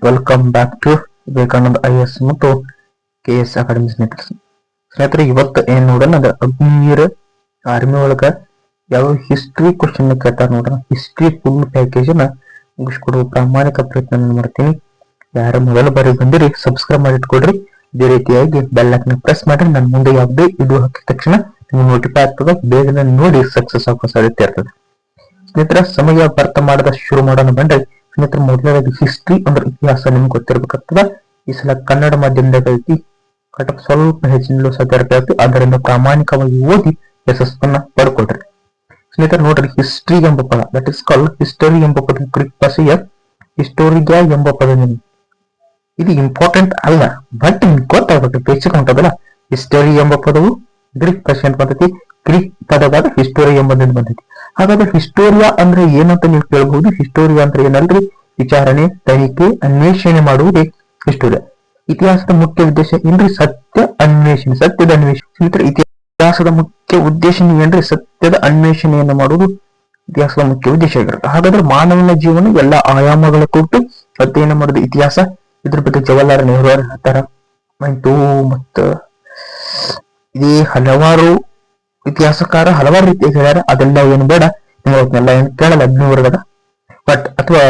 Welcome back to Vivekananda IAS ಮತ್ತು KS academy ಸ್ನೇಹಿತರೆ ಇವತ್ತು ಏನ್ ನೋಡೋಣ ಅಂದ್ರೆ ಅಗ್ನಿವೀರ ಆರ್ಮಿ ಒಳಗ ಯಾವ ಹಿಸ್ಟ್ರಿ ಕ್ವಶನ್ ಕೇಳ್ತಾರ ನೋಡ್ರ ಹಿಸ್ಟ್ರಿ ಫುಲ್ ಪ್ಯಾಕೇಜ್ ನ ಮುಗಿಸ್ಕೊಡುವ ಪ್ರಾಮಾಣಿಕ ಪ್ರಯತ್ನ ಮಾಡ್ತೀನಿ. ಯಾರು ಮೊದಲ ಬಾರಿ ಬಂದಿರಿ ಸಬ್ಸ್ಕ್ರೈಬ್ ಮಾಡಿ ಇಟ್ಕೊಡ್ರಿ. ಇದೇ ರೀತಿಯಾಗಿ ಬೆಲ್ ಐಕಾನ್ ಪ್ರೆಸ್ ಮಾಡಿ ನನ್ನ ಮುಂದೆ ಯಾವುದೇ ಇದು ಹಾಕಿದ ತಕ್ಷಣ ನಿಮ್ಗೆ ನೋಟಿಫೈ ಆಗ್ತದೆ. ಬೇಗನೆ ನೋಡಿ ಸಕ್ಸಸ್ ಆಗೋ ಸಾಧ್ಯತೆ ಇರ್ತದೆ. ಸ್ನೇಹಿತರ ಸಮಯ ವ್ಯರ್ಥ ಮಾಡದ ಶುರು ಮಾಡೋಣ ಬಂದ್ರೆ ಸ್ನೇಹಿತರೆ ಮೊದಲನೇದಾಗಿ ಹಿಸ್ಟ್ರಿ ಅಂದ್ರೆ ಇತಿಹಾಸ ನಿಮ್ಗೆ ಗೊತ್ತಿರ್ಬೇಕಾಗ್ತದ. ಈ ಸಲ ಕನ್ನಡ ಮಾಧ್ಯಮದಾಗ ಐತಿ, ಕಟಕ್ ಸ್ವಲ್ಪ ಹೆಚ್ಚಿನ ಸಾಧ್ಯತೆ ಆಗ್ತದೆ. ಅದರಿಂದ ಪ್ರಾಮಾಣಿಕವಾಗಿ ಓದಿ ಯಶಸ್ಸನ್ನ ಪಡ್ಕೊಳ್ರಿ. ಸ್ನೇಹಿತರೆ ನೋಡ್ರಿ, ಹಿಸ್ಟ್ರಿ ಎಂಬ ಪದ ದಟ್ ಇಸ್ ಕಾಲ್ಡ್ ಹಿಸ್ಟರಿ ಎಂಬ ಪದ ಗ್ರೀಕ್ ಭಾಷೆಯ ಹಿಸ್ಟೋರಿಯಾ ಎಂಬ ಪದ. ಇದು ಇಂಪಾರ್ಟೆಂಟ್ ಅಲ್ಲ, ಬಟ್ ನಿಮ್ಗೆ ಗೊತ್ತಾಗುತ್ತೆ ಬೇಸಿಕ್ ಉಂಟದಲ್ಲ. ಹಿಸ್ಟರಿ ಎಂಬ ಪದವು ಗ್ರೀಕ್ ಭಾಷೆ ಅಂತ ಬಂದೈತಿ, ಗ್ರೀಕ್ ಪದವಾದ ಹಿಸ್ಟೋರಿ ಎಂಬುದನ್ನು ಬಂದೈತಿ. ಹಾಗಾದ್ರೆ ಹಿಸ್ಟೋರಿಯಾ ಅಂದ್ರೆ ಏನಂತ ನೀವು ಕೇಳಬಹುದು. ಹಿಸ್ಟೋರಿಯಾ ಅಂದ್ರೆ ಏನಲ್ರಿ? ವಿಚಾರಣೆ, ತನಿಖೆ, ಅನ್ವೇಷಣೆ ಮಾಡುವುದೇ ಹಿಸ್ಟೋರಿಯಾ. ಇತಿಹಾಸದ ಮುಖ್ಯ ಉದ್ದೇಶ ಏನ್ರಿ? ಸತ್ಯದ ಅನ್ವೇಷಣೆ. ಇತಿಹಾಸದ ಮುಖ್ಯ ಉದ್ದೇಶ ಏನ್ರಿ? ಸತ್ಯದ ಅನ್ವೇಷಣೆಯನ್ನು ಮಾಡುವುದು ಇತಿಹಾಸದ ಮುಖ್ಯ ಉದ್ದೇಶ ಆಗಿರುತ್ತೆ. ಹಾಗಾದ್ರೆ ಮಾನವನ ಜೀವನ ಎಲ್ಲ ಆಯಾಮಗಳ ಕುರಿತು ಅಧ್ಯಯನ ಮಾಡುದು ಇತಿಹಾಸ. ಇದ್ರ ಬಗ್ಗೆ ಜವಾಹರ್ಲಾಲ್ ನೆಹರು ಅವರು ಹೇಳ್ತಾರ. ಮತ್ತ ಇದೇ ಹಲವಾರು ಇತಿಹಾಸಕಾರ ಹಲವಾರು ರೀತಿಯಾಗಿ ಹೇಳ್ಯಾರ. ಅದೆಲ್ಲ ಏನು ಬೇಡ, ನಿಮ್ಗೆಲ್ಲ ಏನು ಕೇಳಲ್ಲ ಅಗ್ನಿವರ್ಗದ ಬಟ್ ಅಥವಾ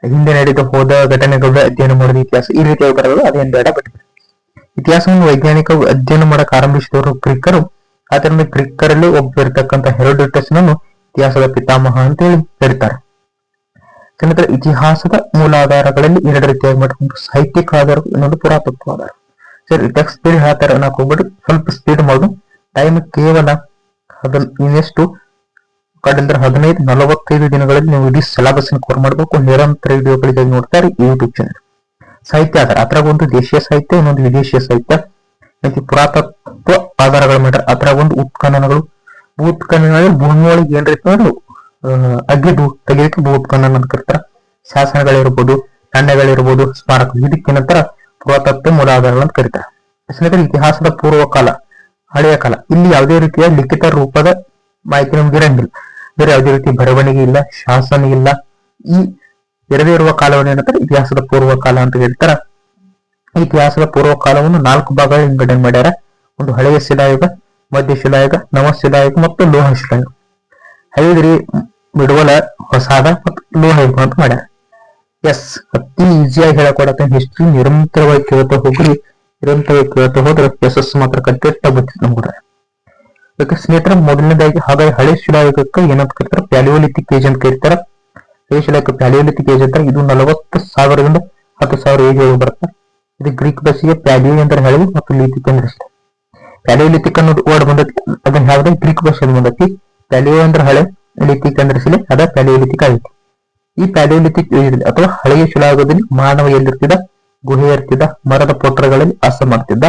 ಹಿಂದೆ ನಡೆದು ಹೋದ ಘಟನೆಗಳ ಅಧ್ಯಯನ ಮಾಡೋದು ಇತಿಹಾಸ ಈ ರೀತಿಯಾಗಿ ಬರೋದು ಅದೇನು ಬೇಡ. ಬಟ್ ಇತಿಹಾಸವನ್ನು ವೈಜ್ಞಾನಿಕ ಅಧ್ಯಯನ ಮಾಡಕ್ ಆರಂಭಿಸಿದವರು ಗ್ರೀಕರು. ಆದ್ದರಿಂದ ಗ್ರೀಕರಲ್ಲಿ ಒಬ್ಬರಿರ್ತಕ್ಕಂಥ ಹೆರೋಡೋಟಸ್ನನ್ನು ಇತಿಹಾಸದ ಪಿತಾಮಹ ಅಂತ ಹೇಳಿ ಹೇಳ್ತಾರೆ. ಸ್ನೇಹಿತರೆ, ಇತಿಹಾಸದ ಮೂಲಾಧಾರಗಳಲ್ಲಿ ಎರಡು ರೀತಿಯಾಗಿ ಮಾಡ್ಕೊಂಡು ಸಾಹಿತ್ಯಿಕ ಆಧಾರ, ಇನ್ನೊಂದು ಪುರಾತತ್ವ ಆಧಾರ. ಸರಿ, ಟೆಕ್ಸ್ಟ್ ಸ್ಪೀಡ್ ಹೇಳ್ತಾರೆ ಅನ್ನಕ್ ಹೋಗ್ಬಿಟ್ಟು ಸ್ವಲ್ಪ ಸ್ಪೀಡ್ ಮಾಡೋದು. ಟೈಮ್ ಕೇವಲ ಇನ್ನೆಷ್ಟು ಕಡಿಂದ್ರೆ 15-45 ದಿನಗಳಲ್ಲಿ ನೀವು ಇಡೀ ಸಿಲೆಬಸ್ ಕವರ್ ಮಾಡಬೇಕು. ನಿರಂತರ ವಿಡಿಯೋಗಳಿಗಾಗಿ ನೋಡ್ತಾರೆ ಯೂಟ್ಯೂಬ್ ಚಾನಲ್. ಸಾಹಿತ್ಯ ಆಧಾರ ಅದ್ರಾಗ ಒಂದು ದೇಶೀಯ ಸಾಹಿತ್ಯ, ಇನ್ನೊಂದು ವಿದೇಶಿಯ ಸಾಹಿತ್ಯ. ಪುರಾತತ್ವ ಆಧಾರಗಳು ಮಾಡ್ಯಾರ. ಅದ್ರಾಗ ಒಂದು ಉತ್ಖನನಗಳು, ಭೂತ್ಖನನಗಳು ಭೂಮಿ ಒಳಗೆ ಏನ್ ರೀತಿ ನೋಡು ಅಗ್ನಿ ತೆಗೆಯಕ್ಕೆ ಭೂತ್ಖನನ ಅಂತ ಕರೀತಾರ. ಶಾಸನಗಳಿರ್ಬೋದು, ನಾಣ್ಯಗಳಿರ್ಬೋದು, ಸ್ಮಾರಕ, ಇದಕ್ಕೆ ನಂತರ ಪುರಾತತ್ವ ಮೂಲಾಧಾರಗಳು ಅಂತ ಕರೀತಾರೆ. ಸ್ನೇಹಿತರೆ, ಇತಿಹಾಸದ ಪೂರ್ವಕಾಲ, ಹಳೆಯ ಕಾಲ, ಇಲ್ಲಿ ಯಾವುದೇ ರೀತಿಯ ಲಿಖಿತ ರೂಪದ ಮಾಹಿತಿ ನಮ್ಗೆ ಇರಂಗಿಲ್ಲ. ಬೇರೆ ಯಾವುದೇ ರೀತಿ ಬರವಣಿಗೆ ಇಲ್ಲ, ಶಾಸನ ಇಲ್ಲ. ಈ ಎರಡೇ ಇರುವ ಕಾಲವನ್ನು ಏನಂತಾರೆ ಇತಿಹಾಸದ ಪೂರ್ವಕಾಲ ಅಂತ ಹೇಳ್ತಾರ. ಇತಿಹಾಸದ ಪೂರ್ವಕಾಲವನ್ನು 4 ಭಾಗಗಳಲ್ಲಿ ವಿಂಗಡಣೆ ಮಾಡ್ಯಾರ. ಒಂದು ಹಳೆಯ ಶಿಲಾಯುಗ, ಮಧ್ಯ ಶಿಲಾಯುಗ, ನವಶಿಲಾಯುಗ ಮತ್ತು ಲೋಹ ಶಿಲಾಯುಗ. ಹಳೆಯದ್ರಿ ಮಿಡ್ವಲ, ಹೊಸಾದ ಮತ್ತು ಲೋಹ ಯುಗ ಅಂತ ಮಾಡ್ಯಾರ. ಎಸ್, ಅತಿ ಈಸಿಯಾಗಿ ಹೇಳಕೊಡತ್ತೆ. ಹಿಸ್ಟ್ರಿ ನಿರಂತರವಾಗಿ ಕೇಳ್ತಾ ಹೋಗ್ರಿ. ನಿರಂತರವಾಗಿ ಕೇಳ್ತಾ ಹೋದ್ರೆ ಯಶಸ್ಸು ಮಾತ್ರ ಕಟ್ಟಿಟ್ಟ ಬರ್ತದೆ ನಮ್ಗೆ. ಅದಕ್ಕೆ ಸ್ನೇಹಿತರ ಮೊದಲನೇದಾಗಿ ಹಾಗಾಗಿ ಹಳೆ ಶಿಲಾಯುಗಕ್ಕೆ ಏನಂತ ಕರೀತಾರೆ? ಪ್ಯಾಲಿಯೋಲಿಥಿಕ್ ಏಜ್ ಅಂತ ಕರೀತಾರೆ. ಹಳೆ ಶಿಲಾಯುಗ ಪ್ಯಾಲಿಯೋಲಿಥಿಕ್ ಏಜ್ ಅಂತಾರೆ. ಇದು 40,000ರಿಂದ 10,000 ಏಜ್ ಒಳಗೆ ಬರುತ್ತೆ. ಇದು ಗ್ರೀಕ್ ಭಾಷೆಗೆ ಪ್ಯಾಲಿಯೋ ಅಂದ್ರೆ ಹಳೆವು ಮತ್ತು ಲಿಥಿಕ್ ಅಂದ್ರೆ ಶಿಲೆ. ಪ್ಯಾಲಿಯೋಲಿಥಿಕ್ ಅನ್ನೋದು ವರ್ಡ್ ಬಂದೈತಿ, ಅದನ್ನ ಯಾವ್ದು ಗ್ರೀಕ್ ಭಾಷೆಯಲ್ಲಿ ಬಂದೈತಿ. ಪ್ಯಾಲಿಯೋ ಅಂದ್ರೆ ಹಳೆ, ಲಿಥಿಕ್ ಅಂದ್ರೆ ಶಿಲೆ, ಅದ ಪ್ಯಾಲಿಯೋಲಿಥಿಕ್ ಆಗೈತಿ. ಈ ಪ್ಯಾಲಿಯೋಲಿಥಿಕ್ ಏಜ್ ಅಥವಾ ಹಳೆಯ ಶಿಲಾಯುಗದಲ್ಲಿ ಮಾನವ ಎಲ್ಲಿರ್ತಿದ್ದ? ಗುಹೆ ಇರ್ತಿದ್ದ, ಮರದ ಪೊಟ್ರಗಳಲ್ಲಿ ವಾಸ ಮಾಡ್ತಿದ್ದ,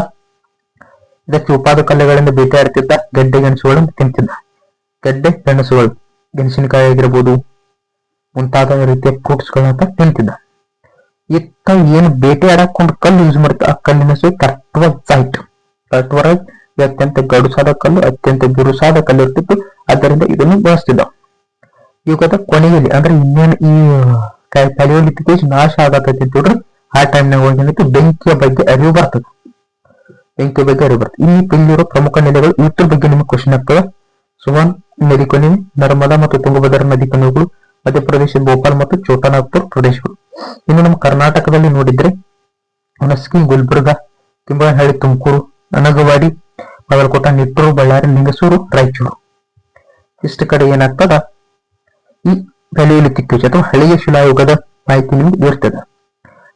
ಇದಕ್ಕೆ ಉಪಾದ ಕಲ್ಲುಗಳಿಂದ ಬೇಟೆಯಾಡ್ತಿದ್ದ, ಗೆಡ್ಡೆ ಗೆಣಸುಗಳನ್ನು ತಿಂತಿದ್ದ. ಗೆಡ್ಡೆ ಗೆಣಸುಗಳು, ಗೆಣಸಿನಕಾಯಿ ಆಗಿರ್ಬೋದು, ಮುಂತಾದ ರೀತಿಯ ಫ್ರೂಟ್ಸ್ ಗಳನ್ನ ತಿಂತಿದ್ದ. ಇತ್ತ ಏನು ಬೇಟೆಯಾಡಕ್ ಒಂದು ಕಲ್ಲು ಯೂಸ್ ಮಾಡುತ್ತೆ. ಆ ಕಲ್ಲಿನ ಹೆಸರು ಕಟ್ವರೈಟ್. ಕಟ್ವರೈಟ್ ಅತ್ಯಂತ ಗಡುಸಾದ ಕಲ್ಲು, ಅತ್ಯಂತ ಬಿರುಸಾದ ಕಲ್ಲು ಇರ್ತಿತ್ತು. ಆದ್ದರಿಂದ ಇದನ್ನು ಬಳಸ್ತಿದ್ದ. ಯುಗದ ಕೊನೆಯಲ್ಲಿ ಅಂದ್ರೆ ಇನ್ನೇನು ಈ ಪ್ಯಾಲಿಯೋಲಿಥಿಕ್ ಏಜ್ ನಾಶ ಆಗತೈತಿ ನೋಡ್ರಿ, ಆ ಟೈಮ್ನಾಗ ಹೋಗಿ ಬೆಂಕಿಯ ಬಗ್ಗೆ ಅರಿವು ಬರ್ತದೆ. ಇಲ್ಲಿರೋ ಪ್ರಮುಖ ನೆಲೆಗಳು ಇದ್ರ ಬಗ್ಗೆ ನಿಮ್ಗೆ ಕ್ವಶನ್ ಆಗ್ತದೆ. ಸುವರ್ಣ ನದಿ ಕಣಿವೆ, ನರ್ಮದಾ ಮತ್ತು ತುಂಗಭದ್ರಾ ನದಿ ಕಣಿವೆಗಳು, ಮಧ್ಯಪ್ರದೇಶ ಭೋಪಾಲ್ ಮತ್ತು ಛೋಟಾನಾಗ್ಪುರ್ ಪ್ರದೇಶಗಳು. ಇನ್ನು ನಮ್ಮ ಕರ್ನಾಟಕದಲ್ಲಿ ನೋಡಿದ್ರೆ ಹುಣಸಗಿ, ಗುಲ್ಬರ್ಗ, ತಿಮ್ಮನಹಳ್ಳಿ, ತುಮಕೂರು, ಅನಗವಾಡಿ, ಬಾಗಲಕೋಟ, ನಿಟ್ಟೂರು, ಬಳ್ಳಾರಿ, ಲಿಂಗಸೂರು, ರಾಯಚೂರು. ಇಷ್ಟು ಕಡೆ ಏನಾಗ್ತದ ಈ ಪ್ಯಾಲಿಯೋಲಿಥಿಕ್ ಏಜ್ ಅಥವಾ ಹಳೆಯ ಶಿಲಾಯುಗದ ಮಾಹಿತಿ ನಿಮ್ಗೆ ಇರ್ತದೆ.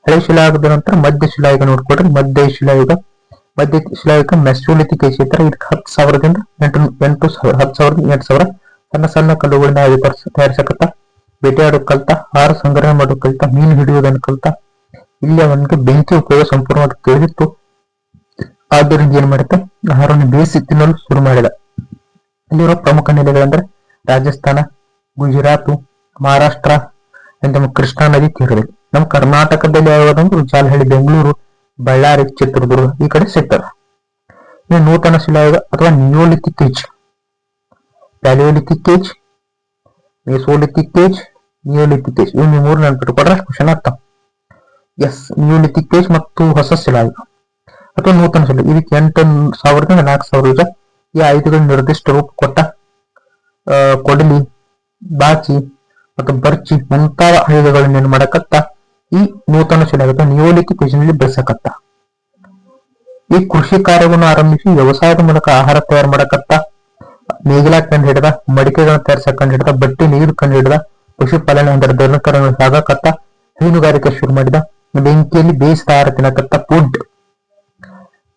ಹಳೆಯ ಶಿಲಾಯುಗದ ನಂತರ ಮಧ್ಯ ಶಿಲಾಯುಗ ನೋಡ್ಕೊಡ್ರಿ. ಮಧ್ಯ ಶಿಲಾಯುಗ ಮೆಸೋಲಿಥಿಕ್ ಏಜ್ ಇರ್ತಾರೆ. ಇದಕ್ಕೆ 10,000ದಿಂದ 8,000 ಸಣ್ಣ ಸಣ್ಣ ಕಲ್ಲುಗಳಿಂದ ತಯಾರಿಸಕತ್ತ. ಬೇಟೆಯಾಡೋ ಕಲ್ತ, ಆಹಾರ ಸಂಗ್ರಹಣೆ ಮಾಡೋ ಕಲ್ತ, ಮೀನು ಹಿಡಿಯೋದನ್ನು ಕಲ್ತ. ಇಲ್ಲಿ ಅವನಿಗೆ ಬೆಂಕಿ ಉಪಯೋಗ ಸಂಪೂರ್ಣವಾಗಿ ತಿಳಿದಿತ್ತು. ಆದ್ದರಿಂದ ಏನ್ ಮಾಡುತ್ತೆ, ಆಹಾರವನ್ನು ಬೇಯಿಸಿ ತಿನ್ನಲು ಶುರು ಮಾಡಿದ. ಇಲ್ಲಿರೋ ಪ್ರಮುಖ ನೆಲೆಗಳಂದ್ರೆ ರಾಜಸ್ಥಾನ, ಗುಜರಾತ್, ಮಹಾರಾಷ್ಟ್ರ, ನಮ್ಮ ಕೃಷ್ಣಾ ನದಿ ತೀರದಲ್ಲಿ. ನಮ್ಮ ಕರ್ನಾಟಕದಲ್ಲಿ ಯಾವ್ದಂದ್ರೆ ಜಾಲಹಳ್ಳಿ, ಬೆಂಗಳೂರು, ಬಳ್ಳಾರಿ, ಚಿತ್ರದುರ್ಗ ಈ ಕಡೆ ಸಿಗ್ತದೆ. ಇನ್ನು ನೂತನ ಶಿಲಾಯುಗ ಅಥವಾ Neolithic age, Palaeolithic age, Mesolithic age, Neolithic age. ಇವು ನೀವು ಮೂರು ನೆನ್ಪಿಟ್ಕೊಂಡ್ರೆ ಕ್ವಶನ್ ಅರ್ಥ. ಎಸ್, ನಿಯೋಲಿಥಿಕ್ ಏಜ್ ಮತ್ತು ಹೊಸ ಶಿಲಾಯುಗ ಅಥವಾ ನೂತನ ಶಿಲೆ. ಇದಕ್ಕೆ 8,000ರಿಂದ 4,000 ಈ ಆಯುಧಗಳ ನಿರ್ದಿಷ್ಟ ರೂಪ ಕೊಟ್ಟ ಕೊಡಲಿ, ಬಾಚಿ ಮತ್ತು ಬರ್ಚಿ ಮುಂತಾದ ಆಯುಧಗಳನ್ನ ಏನ್ ಮಾಡಕತ್ತ ಈ ನೂತನ ಶಿಲಾಯುಗ ಅಥವಾ ನಿಯೋಲಿಥಿಕ್ ಏಜ್ ನಲ್ಲಿ ಬೆಳೆಸಕತ್ತ. ಈ ಕೃಷಿ ಕಾರ್ಯವನ್ನು ಆರಂಭಿಸಿ ವ್ಯವಸಾಯದ ಮೂಲಕ ಆಹಾರ ತಯಾರು ಮಾಡಕತ್ತ. ನೇಗಿಲ ಕಂಡು ಹಿಡಿದ, ಮಡಿಕೆಗಳನ್ನ ತಯಾರಿಸಕ್ ಕಂಡು ಹಿಡಿದ, ಬಟ್ಟೆ ನೀರು ಕಂಡು ಹಿಡಿದ, ಪಶುಪಾಲನೆ ಅಂದ್ರೆ ದನಕರಗಳನ್ನು ಸಾಗಕತ್ತ, ಹೈನುಗಾರಿಕೆ ಶುರು ಮಾಡಿದ, ಬೆಂಕಿಯಲ್ಲಿ ಬೇಯಿಸಿದ ಆಹಾರ ತಿನ್ನಕತ್ತ, ಫುಡ್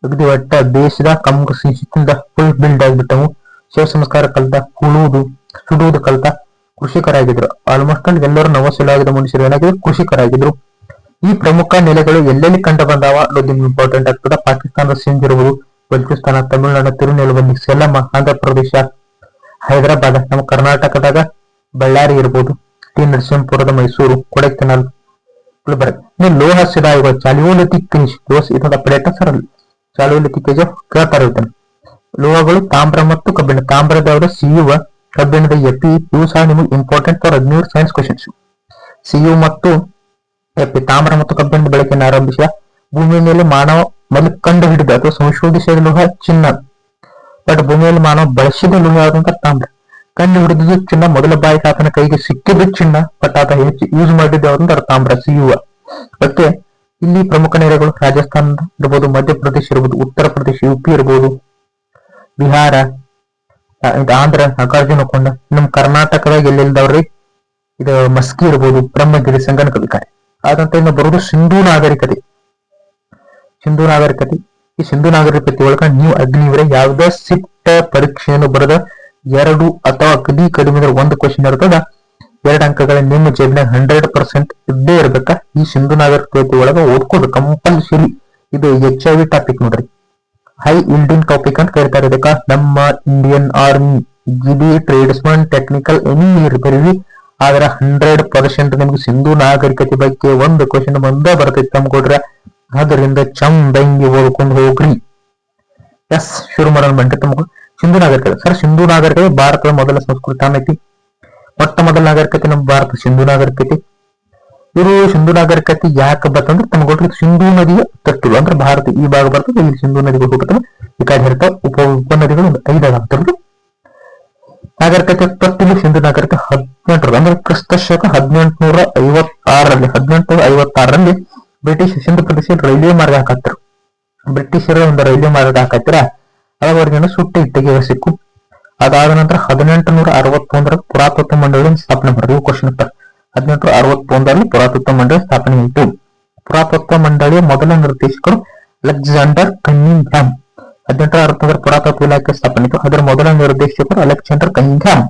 ಅಗದಿ ಒಟ್ಟ ಬೇಯಿಸಿದ ಕಮ್ಮಗ ಸಿಹಿಯಿಂದ ಫುಲ್ ಬಿಲ್ಡ್ ಆಗಿಬಿಟ್ಟವು. ಶವ ಸಂಸ್ಕಾರ ಕಲ್ತ, ಹುಳುವುದು ಸುಡುವುದು ಕಲ್ತ ಕೃಷಿಕರಾಗಿದ್ರು. ಆಲ್ಮೋಸ್ಟ್ ಅಲ್ಲಿ ಎಲ್ಲರೂ ನವಶಿಲಾಯುಗದ ಮನುಷ್ಯರು ಏನಾಗಿದ್ರು, ಕೃಷಿಕರಾಗಿದ್ರು. ಈ ಪ್ರಮುಖ ನೆಲೆಗಳು ಎಲ್ಲೆಲ್ಲಿ ಕಂಡು ಬಂದಾವ ಅನ್ನೋದು ಇಂಪಾರ್ಟೆಂಟ್ ಆಗ್ತದ. ಪಾಕಿಸ್ತಾನದ ಸಿಂಧ್ ಇರ್ಬೋದು, ಬಲೂಚಿಸ್ತಾನ, ತಮಿಳುನಾಡು, ತಿರುನೆಲ್ವೇಲಿ, ಸೇಲಂ, ಆಂಧ್ರ ಪ್ರದೇಶ, ಹೈದರಾಬಾದ್, ನಮ್ಮ ಕರ್ನಾಟಕದಾಗ ಬಳ್ಳಾರಿ ಇರ್ಬೋದು, ಟಿ ನರಸೀಪುರದ ಮೈಸೂರು, ಕೊಡೈಕೆನಾಲ್, ಗುಲ್ಬರ್ಗ. ಲೋಹ ಶಿಲಾಯುಗ ಚಾಲಿಯೋಲಿಥಿಕ್ ಏಜ್, ಇದರ ಅಪ್ಡೇಟ್ ಸರ್ ಚಾಲಿಯೋಲಿಥಿಕ್ ಏಜ್ ಕೇಳ್ತಾರೆ. ಲೋಹಗಳು ತಾಮ್ರ ಮತ್ತು ಕಬ್ಬಿಣ. ತಾಮ್ರದ ಸಿಯುವ, ಕಬ್ಬಿಣದ ಎಪಿ. ಇವು ಸಹ ನಿಮಗೆ ಇಂಪಾರ್ಟೆಂಟ್ ಫಾರ್ ಅಗ್ನಿವರ್ ಸೈನ್ಸ್ ಕ್ವಶನ್ಸ್. ಸಿಯು ಮತ್ತು ಎಪಿ, ತಾಮ್ರ ಮತ್ತು ಕಬ್ಬಿಣದ ಬಳಕೆಯನ್ನು ಆರಂಭಿಸಿದ. ಭೂಮಿಯ ಮೇಲೆ ಮಾನವ ಮೊದಲು ಕಂಡು ಹಿಡಿದ ಅಥವಾ ಸಂಶೋಧಿಸಿದ ಲೋಹ ಚಿನ್ನ. ಬಟ್ ಭೂಮಿಯಲ್ಲಿ ಮಾನವ ಬಳಸಿದ ಲೋಹ ಯಾವ್ದಂತ ತಾಮ್ರ. ಕಂಡು ಹಿಡಿದಿದ್ದು ಚಿನ್ನ, ಮೊದಲ ಬಾಯಿಗೆ ಆತನ ಕೈಗೆ ಸಿಕ್ಕಿದ್ದು ಚಿನ್ನ, ಬಟ್ ಆತ ಹೆಚ್ಚು ಯೂಸ್ ಮಾಡಿದ್ದು ಯಾವ್ದಂತ ತಾಮ್ರ, ಸಿಯುವ. ಮತ್ತೆ ಇಲ್ಲಿ ಪ್ರಮುಖ ನೆಲೆಗಳು ರಾಜಸ್ಥಾನ ಇರ್ಬೋದು, ಮಧ್ಯಪ್ರದೇಶ ಇರ್ಬೋದು, ಉತ್ತರ ಪ್ರದೇಶ, ಯುಪಿ ಇರ್ಬೋದು, ಬಿಹಾರ, ಆಂಧ್ರ, ನಾಗಾರ್ಜುನಕೊಂಡ. ನಮ್ ಕರ್ನಾಟಕದಾಗ ಎಲ್ಲೆಲ್ದವ್ರಿ ಇದು ಮಸ್ಕಿ ಇರ್ಬೋದು, ಬ್ರಹ್ಮಗಿರಿ, ಸಂಗನಕವಿಕಾರಿ. ಆದಂತ ಇನ್ನು ಬರುವುದು ಸಿಂಧೂ ನಾಗರಿಕತೆ. ಸಿಂಧೂ ನಾಗರಿಕತೆ. ಈ ಸಿಂಧೂ ನಾಗರಿಕತೆ ಒಳಗ ನೀವು ಅಗ್ನಿವರೆ ಯಾವುದೇ ಸಿಟ್ಟ ಪರೀಕ್ಷೆಯನ್ನು ಬರೆದ 2 ಅಥವಾ ಅಗದಿ ಕಡಿಮೆ 1 ಕ್ವಶನ್ ಇರ್ತದ. 2 ಅಂಕಗಳ ನಿಮ್ಮ ಜೇಬಿನಾಗ 100% ಇದ್ದೇ ಇರ್ಬೇಕಾ. ಈ ಸಿಂಧೂ ನಾಗರಿಕತೆ ಒಳಗ ಓದ್ಕೋದು ಕಂಪಲ್ಸರಿ. ಇದು HIV ಟಾಪಿಕ್ ನೋಡ್ರಿ, ಹೈ ಇಲ್ಡಿಂಗ್ ಟಾಪಿಕ್ ಅಂತ ಕರಿತಾರೆ. ಇದಕ್ಕ ನಮ್ಮ ಇಂಡಿಯನ್ ಆರ್ಮಿ, ಜಿಡಿ, ಟ್ರೇಡ್ಸ್ಮನ್, ಟೆಕ್ನಿಕಲ್ ಎನಿ ಇರ್ಬರಿ, ಆದ್ರೆ 100% ನಿಮ್ಗೆ ಸಿಂಧೂ ನಾಗರಿಕತೆ ಬಗ್ಗೆ 1 ಕ್ವಶನ್ ಬಂದ ಬರ್ತೈತಿ ತಮ್ಗೊಡ್ರ. ಅದರಿಂದ ಚಂದಂಗಿ ಓದ್ಕೊಂಡು ಹೋಗ್ರಿ. ಎಸ್, ಶುರು ಮಾಡೋಣ ಬಂದ್ರೆ ತಮ್ಗೆ ಸಿಂಧೂ ನಾಗರಿಕತೆ. ಸರ್, ಸಿಂಧೂ ನಾಗರಿಕತೆ ಭಾರತದ ಮೊದಲ ಸಂಸ್ಕೃತಿ ಅನ್ನೈತಿ. ಮೊಟ್ಟ ಮೊದಲ ನಾಗರಿಕತೆ ನಮ್ಮ ಭಾರತ ಸಿಂಧೂ ನಾಗರಿಕತೆ. ಇವರು ಸಿಂಧೂ ನಾಗರಿಕತೆ ಯಾಕೆ ಬರ್ತಂದ್ರೆ ತಮ್ಗೊಡ್ರಿ ಸಿಂಧೂ ನದಿಯ ತಟ್ಟುಗಳು ಅಂದ್ರೆ ಭಾರತ ಈ ಭಾಗ ಬರ್ತದೆ. ಇಲ್ಲಿ ಸಿಂಧೂ ನದಿಗಳು ಹೋಗ್ತದೆ, ಈ ಕಡೆ ಇರ್ತಾವ ಉಪನದಿಗಳು 5 ಆಗ್ತಿರೋದು. ನಾಗರಿಕತೆ ತಟ್ಟಿಲು ಸಿಂಧೂ ನಾಗರಿಕತೆ 18 ಅಂದ್ರೆ ಕ್ರಿಸ್ತ ಶಕ 1856ರಲ್ಲಿ ಬ್ರಿಟಿಷ್ ಸಿಂಧು ಪ್ರದೇಶ ರೈಲ್ವೆ ಮಾರ್ಗ ಹಾಕತ್ತರು. ಬ್ರಿಟಿಷರ ಒಂದು ರೈಲ್ವೆ ಮಾರ್ಗ ಹಾಕತ್ತಿರ ಅವಾಗೇನು ಸುಟ್ಟ ಇಟ್ಟಿಗೆ ಸಿಕ್ಕು. ಅದಾದ ನಂತರ 1861 ಪುರಾತತ್ವ ಮಂಡಳಿ ಸ್ಥಾಪನೆ ಮಾಡಿದ್ರು. ಕ್ವಶನ್ ಉತ್ತರ 1861ರಲ್ಲಿ ಪುರಾತತ್ವ ಮಂಡಳಿ ಸ್ಥಾಪನೆ ಆಯಿತು. ಪುರಾತತ್ವ ಮಂಡಳಿಯ ಮೊದಲ ನಿರ್ದೇಶಕರು ಅಲೆಕ್ಸಾಂಡರ್ ಕನ್ನಿಂಗ್ಹ್ಯಾಮ್. 1861 ಪುರಾತತ್ವ ಇಲಾಖೆ ಸ್ಥಾಪನೆ ಆಯಿತು. ಅದರ ಮೊದಲ ನಿರ್ದೇಶಕರು ಅಲೆಕ್ಸಾಂಡರ್ ಕನ್ನಿಂಗ್ಹ್ಯಾಮ್.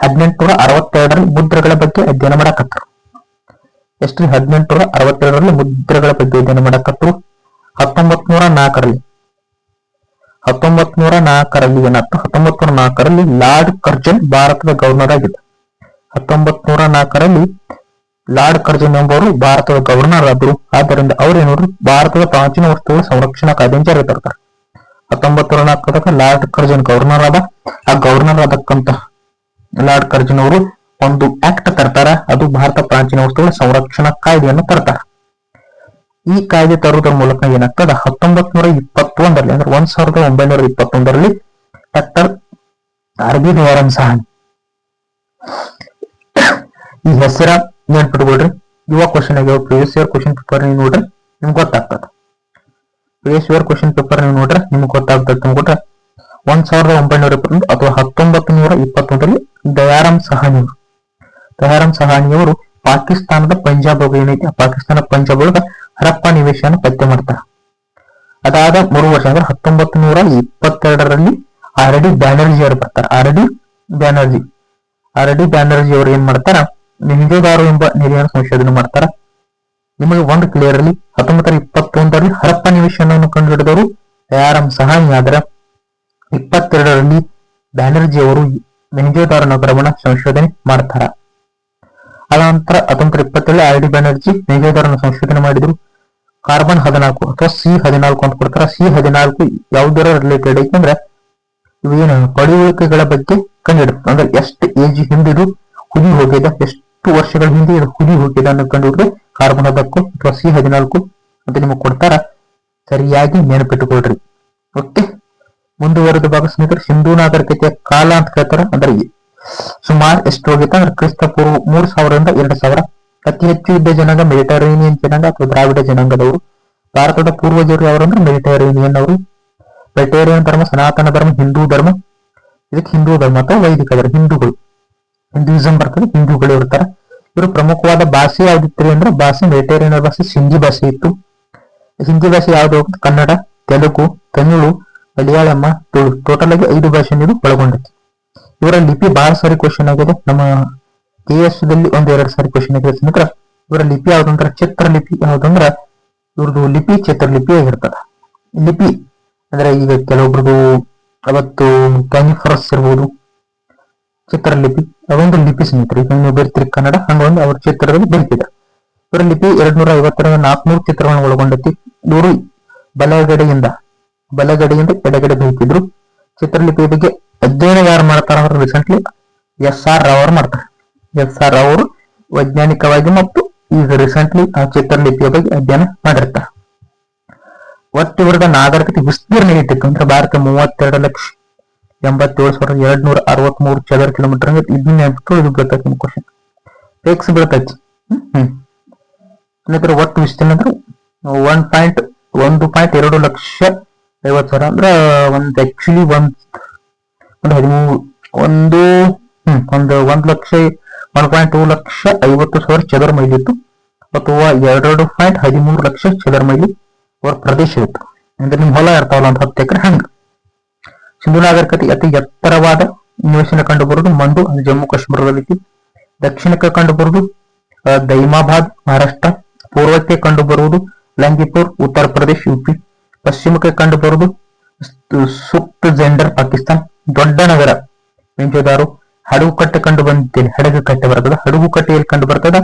1862ರಲ್ಲಿ ಮುದ್ರೆಗಳ ಬಗ್ಗೆ ಅಧ್ಯಯನ ಮಾಡಕತ್ತರು. ಎಷ್ಟು? 1862ರಲ್ಲಿ ಮುದ್ರೆಗಳ ಬಗ್ಗೆ ಅಧ್ಯಯನ ಮಾಡಕತ್ತರು. 1904ರಲ್ಲಿ ಏನಾಯ್ತು? 1904ರಲ್ಲಿ ಲಾರ್ಡ್ ಕರ್ಜನ್ ಭಾರತದ ಗವರ್ನರ್ ಆಗಿದ್ದ. 1904ರಲ್ಲಿ ಲಾರ್ಡ್ ಕರ್ಜನ್ ಎಂಬುವರು ಭಾರತದ ಗವರ್ನರ್ ಆದ್ರು. ಆದ್ದರಿಂದ ಅವ್ರೇನೋರು ಭಾರತದ ಪ್ರಾಚೀನ ವಸ್ತುಗಳ ಸಂರಕ್ಷಣಾ ಕಾಯ್ದೆ ಜಾರಿಗೆ ತರ್ತಾರೆ. 1904ದಾಗ ಲಾರ್ಡ್ ಕರ್ಜನ್ ಗವರ್ನರ್ ಆದ. ಆ ಗವರ್ನರ್ ಆದಕ್ಕಂತ ಲಾರ್ಡ್ ಕರ್ಜನ್ ಅವರು ಒಂದು ಆಕ್ಟ್ ತರ್ತಾರ. ಅದು ಭಾರತ ಪ್ರಾಚೀನ ವಸ್ತುಗಳ ಸಂರಕ್ಷಣಾ ಕಾಯ್ದೆಯನ್ನು ತರ್ತಾರ. ಈ ಕಾಯ್ದೆ ತರುವುದರ ಮೂಲಕ ಏನಾಗ್ತದ? 1921ರಲ್ಲಿ ಅಂದ್ರೆ 1921ರಲ್ಲಿ ಡಾಕ್ಟರ್ ಆರ್.ಬಿ. ದಯಾರಾಮ್ ಸಹಾನಿ ಈ ಹೆಸರ ನೆನ್ಪಿಟ್ಕೊಳ್ರಿ. ಯುವ ಕ್ವಶನ್ ಆಗ್ಯಾವ. ಪ್ರಿವಿಯಸ್ ಇಯರ್ ಕ್ವಶನ್ ಪೇಪರ್ ನೀವು ನೋಡ್ರಿ ನಿಮ್ಗೆ ಗೊತ್ತಾಗ್ತದ. ಪ್ರಿವಿಯಸ್ ಇಯರ್ ಕ್ವಶನ್ ಪೇಪರ್ ನೀವು ನೋಡ್ರಿ ನಿಮ್ಗೆ ಗೊತ್ತಾಗ್ತದೆ. ತುಂಬಿಟ್ರೆ 1920 ಅಥವಾ 1921ರಲ್ಲಿ ದಯಾರಾಮ್ ಸಹಾನಿಯವರು ಪಾಕಿಸ್ತಾನದ ಪಂಜಾಬ್ ಏನೈತಿ ಪಾಕಿಸ್ತಾನ ಪಂಜಾಬ್ ಒಳಗ ಹರಪ್ಪ ನಿವೇಶನ ಪತ್ತೆ ಮಾಡ್ತಾರೆ. ಅದಾದ 3 ವರ್ಷ ಅಂದ್ರೆ 1922ರಲ್ಲಿ ಆರ್.ಡಿ. ಬ್ಯಾನರ್ಜಿ ಅವರು ಬರ್ತಾರೆ. ಆರ್.ಡಿ. ಬ್ಯಾನರ್ಜಿ ಅವರು ಏನ್ ಮಾಡ್ತಾರ? ಮೊಹೆಂಜೊದಾರೋ ಎಂಬ ನೆಲೆಯನ್ನು ಸಂಶೋಧನೆ ಮಾಡ್ತಾರ. ನಿಮಗೆ ಒಂದು ಕ್ಲಿಯರ್ ಅಲ್ಲಿ 1921ರಲ್ಲಿ ಹರಪ್ಪ ನಿವೇಶನವನ್ನು ಕಂಡುಹಿಡಿದವರು ದಯಾರಾಮ್ ಸಹಾನಿ. ಆದ್ರ 22ರಲ್ಲಿ ಬ್ಯಾನರ್ಜಿ ಅವರು ಮೊಹೆಂಜೊದಾರೋ ನಗರವನ್ನ ಸಂಶೋಧನೆ ಮಾಡ್ತಾರ. ಅದ ನಂತರ 1927 ಆರ್.ಡಿ. ಬ್ಯಾನರ್ಜಿ ಮೊಹೆಂಜೊದಾರೋನ ಸಂಶೋಧನೆ ಮಾಡಿದ್ರು. ಕಾರ್ಬನ್ 14 ಅಥವಾ C14 ಅಂತ ಕೊಡ್ತಾರ. C14 ಯಾವುದರ ರಿಲೇಟೆಡ್ ಐತಿ ಅಂದ್ರೆ ಇವೇನು ಪಳೆಯುಳಿಕೆಗಳ ಬಗ್ಗೆ ಕಂಡುಹಿಡಿದ್ರು. ಅಂದ್ರೆ ಎಷ್ಟು ಏಜ್ ಹಿಂದಿದು ಹುಲಿ ಹೋಗಿದೆ, ಎಷ್ಟು ಎಷ್ಟು ವರ್ಷಗಳ ಹಿಂದೆ ಇದು ಹುಲಿ ಹುಟ್ಟಿದನ್ನು ಕಂಡುಹಿಡಿದು ಕಾರ್ಬನ್ 10 ಅಥವಾ C14 ಅಂತ ನಿಮಗೆ ಕೊಡ್ತಾರ, ಸರಿಯಾಗಿ ನೆನಪಿಟ್ಟುಕೊಳ್ರಿ. ಓಕೆ, ಮುಂದುವರೆದ ಭಾಗ ಸ್ನೇಹಿತರೆ, ಸಿಂಧೂ ನಾಗರಿಕತೆಯ ಕಾಲ ಅಂತ ಕೇಳ್ತಾರ. ಅಂದ್ರೆ ಸುಮಾರು ಎಷ್ಟು ಹೋಗಿತ್ತ ಅಂದ್ರೆ ಕ್ರಿಸ್ತ ಪೂರ್ವ 3000 ರಿಂದ 2000. ಅತಿ ಹೆಚ್ಚು ಇದ್ದ ಜನಾಂಗ ಮೆಡಿಟರೇನಿಯನ್ ಜನಾಂಗ ಅಥವಾ ದ್ರಾವಿಡ ಜನಾಂಗದವರು. ಭಾರತದ ಪೂರ್ವಜರು ಯಾವಂದ್ರೆ ಮೆಡಿಟರೇನಿಯನ್ ಅವರು. ಮೆಡಿಟರೇನಿಯನ್ ಧರ್ಮ, ಸನಾತನ ಧರ್ಮ, ಹಿಂದೂ ಧರ್ಮ. ಇದಕ್ಕೆ ಹಿಂದೂ ಧರ್ಮ ಅಥವಾ ವೈದಿಕ ಧರ್ಮ, ಹಿಂದೂಗಳು, ಹಿಂದೂಯಿಸಂ ಬರ್ತದೆ, ಹಿಂದೂಗಳು ಇರ್ತಾರೆ. ಇವರು ಪ್ರಮುಖವಾದ ಭಾಷೆ ಯಾವ್ದಿತ್ತು ಅಂದ್ರೆ ಭಾಷೆ ಮೆಡಿಟರೇನಿಯನ್ ಭಾಷೆ ಸಿಂಧಿ ಭಾಷೆ ಇತ್ತು. ಹಿಂದಿ ಭಾಷೆ ಯಾವ್ದು? ಕನ್ನಡ, ತೆಲುಗು, ತಮಿಳು, ಮಲಯಾಳಂ, ತುಳು. ಟೋಟಲ್ ಆಗಿ 5 ಭಾಷೆ ಒಳಗೊಂಡಿತ್ತು. ಇವರ ಲಿಪಿ ಬಹಳ ಸಾರಿ ಕ್ವಶನ್ ಆಗಿದೆ. ನಮ್ಮ KS ದಲ್ಲಿ 1-2 ಸಾರಿ ಕ್ವಶನ್ ಆಗಿದೆ ಸ್ನೇಹಿತರ. ಇವರ ಲಿಪಿ ಯಾವ್ದಂದ್ರ ಚಿತ್ರಲಿಪಿ. ಯಾವ್ದಂದ್ರ ಇವ್ರದ್ದು ಲಿಪಿ ಚಿತ್ರಲಿಪಿ ಆಗಿರ್ತದ. ಲಿಪಿ ಅಂದ್ರೆ ಈಗ ಕೆಲವೊಬ್ರದ್ದು ಅವತ್ತು ಕ್ಯಾನಿಫರಸ್ ಇರ್ಬೋದು, ಚಿತ್ರಲಿಪಿ ಅದೊಂದು ಲಿಪಿ ಸ್ನೇಹಿತರೆ. ಈಗ ನೀವು ಬರ್ತೀರಿ ಕನ್ನಡ, ಹಂಗೊಂದು ಅವ್ರ ಚಿತ್ರದಲ್ಲಿ ಬರೀತಿದ್ದಾರೆ. ಇವರ ಲಿಪಿ 250 ರಿಂದ 400 ಚಿತ್ರಗಳನ್ನು ಒಳಗೊಂಡೈತಿ. ಇವರು ಬಲಗಡೆಯಿಂದ ಎಡಗಡೆ ಬರೀತಿದ್ರು. ಚಿತ್ರಲಿಪಿ ಬಗ್ಗೆ ಅಧ್ಯಯನ ಯಾರು ಮಾಡ್ತಾರ ಅಂದ್ರೆ ರೀಸೆಂಟ್ಲಿ SR ರಾವ್ ಅವರು ಮಾಡ್ತಾರೆ. SR ರಾವ್ ಅವರು ವೈಜ್ಞಾನಿಕವಾಗಿ ಮತ್ತು ಈಗ ರೀಸೆಂಟ್ಲಿ ಆ ಚಿತ್ರಲಿಪಿಯ ಬಗ್ಗೆ ಅಧ್ಯಯನ ಮಾಡಿರ್ತಾರೆ. ಒಟ್ಟು ಇವರದ ನಾಗರಿಕತೆ ವಿಸ್ತೀರ್ಣ ಇಟ್ಟಿತ್ತು ಅಂದ್ರೆ ಭಾರತ 32,87,263 ಚದರ ಕಿಲೋಮೀಟರ್. ಇದನ್ನ ಇದು ಬರ್ತೈತಿ ಕ್ವಶನ್ ಫಿಕ್ಸ್ ಬರ್ತೈತಿ. ಸ್ನೇಹಿತರೆ, ಒಟ್ಟು ವಿಸ್ತೀರ್ಣ ಅಂದ್ರೆ 1.2 ಲಕ್ಷ 50,000 ಅಂದ್ರೆ ಒಂದು ಆಕ್ಚುಲಿ ಒಂದು 1.2 ಲಕ್ಷ 50,000 ಚದರ ಮೈಲಿ ಇತ್ತು. ಅಥವಾ 2.13 ಲಕ್ಷ ಚದರ ಮೈಲಿ ಅವರ ಪ್ರದೇಶ ಇತ್ತು. ಅಂದ್ರೆ ನಿಮ್ ಹೊಲ ಇರ್ತಾವಲ್ಲ ಒಂದು 10 ಎಕರೆ ಹಂಗ. ಸಿಂಧೂ ನಾಗರಿಕತೆ ಅತಿ ಎತ್ತರವಾದ ನಿವೇಶನ ಕಂಡು ಬರುವುದು ಮಂಡು, ಅದು ಜಮ್ಮು ಕಾಶ್ಮೀರದಲ್ಲಿ. ದಕ್ಷಿಣಕ್ಕೆ ಕಂಡು ಬರುವುದು ದೈಮಾಬಾದ್ ಮಹಾರಾಷ್ಟ್ರ. ಪೂರ್ವಕ್ಕೆ ಕಂಡು ಬರುವುದು ಲಂಗಿಪುರ್ ಉತ್ತರ ಪ್ರದೇಶ್ UP. ಪಶ್ಚಿಮಕ್ಕೆ ಕಂಡು ಬರುವುದು ಸುಕ್ತ್ ಜೆಂಡರ್ ಪಾಕಿಸ್ತಾನ್. ದೊಡ್ಡ ನಗರ ಮೆಂಜೋದಾರು. ಹಡಗುಕಟ್ಟೆ ಕಂಡು ಬಂದಿದ್ದೇನೆ, ಹಡಗುಕಟ್ಟೆ ಬರ್ತದ. ಹಡಗುಕಟ್ಟೆಯಲ್ಲಿ ಕಂಡು ಬರ್ತದ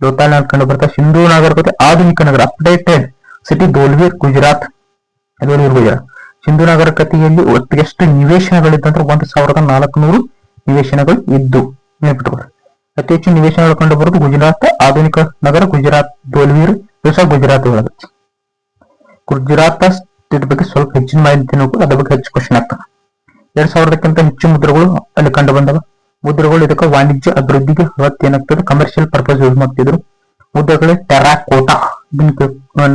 ಲೋತಾಲ್ನಲ್ಲಿ ಕಂಡು ಬರ್ತದೆ. ಸಿಂಧೂ ನಾಗರಿಕತೆ ಆಧುನಿಕ ನಗರ ಅಪ್ಡೇಟೆಡ್ ಸಿಟಿ ಧೋಲ್ವೀರ್ ಗುಜರಾತ್. ಸಿಂಧೂ ನಾಗರಿಕತೆಯಲ್ಲಿ ಒಟ್ಟು ಎಷ್ಟು ನಿವೇಶನಗಳಿದ್ದಂದ್ರೆ 1,400 ನಿವೇಶನಗಳು ಇದ್ದು ನೆನಪಿಟ್ಟುಕೊಳ್ಳಿ. ಅತಿ ಹೆಚ್ಚು ನಿವೇಶನಗಳು ಕಂಡು ಬರುವುದು ಗುಜರಾತ್ ಆಧುನಿಕ ನಗರ ಗುಜರಾತ್ ಧೋಲ್ವೀರ್. ಗುಜರಾತ್ ಒಳಗೆ ಗುಜರಾತ್ ಸ್ಟೇಟ್ ಬಗ್ಗೆ ಸ್ವಲ್ಪ ಹೆಚ್ಚಿನ ಮಾಹಿತಿ ಅದ್ರ ಬಗ್ಗೆ ಹೆಚ್ಚು ಕ್ವಶನ್ ಆಗ್ತದೆ. 2,000ಕ್ಕಿಂತ ಹೆಚ್ಚು ಮುದ್ರೆಗಳು ಅಲ್ಲಿ ಕಂಡು ಬಂದವ. ಮುದ್ರೆಗಳು ಇದಕ್ಕೆ ವಾಣಿಜ್ಯ ಅಭಿವೃದ್ಧಿಗೆ ಏನಾಗ್ತದೆ ಕಮರ್ಷಿಯಲ್ ಪರ್ಪಸ್ ಯೂಸ್ ಮಾಡ್ತಿದ್ರು. ಮುದ್ರೆಗಳೇ ಟೆರಾಕೋಟಾ.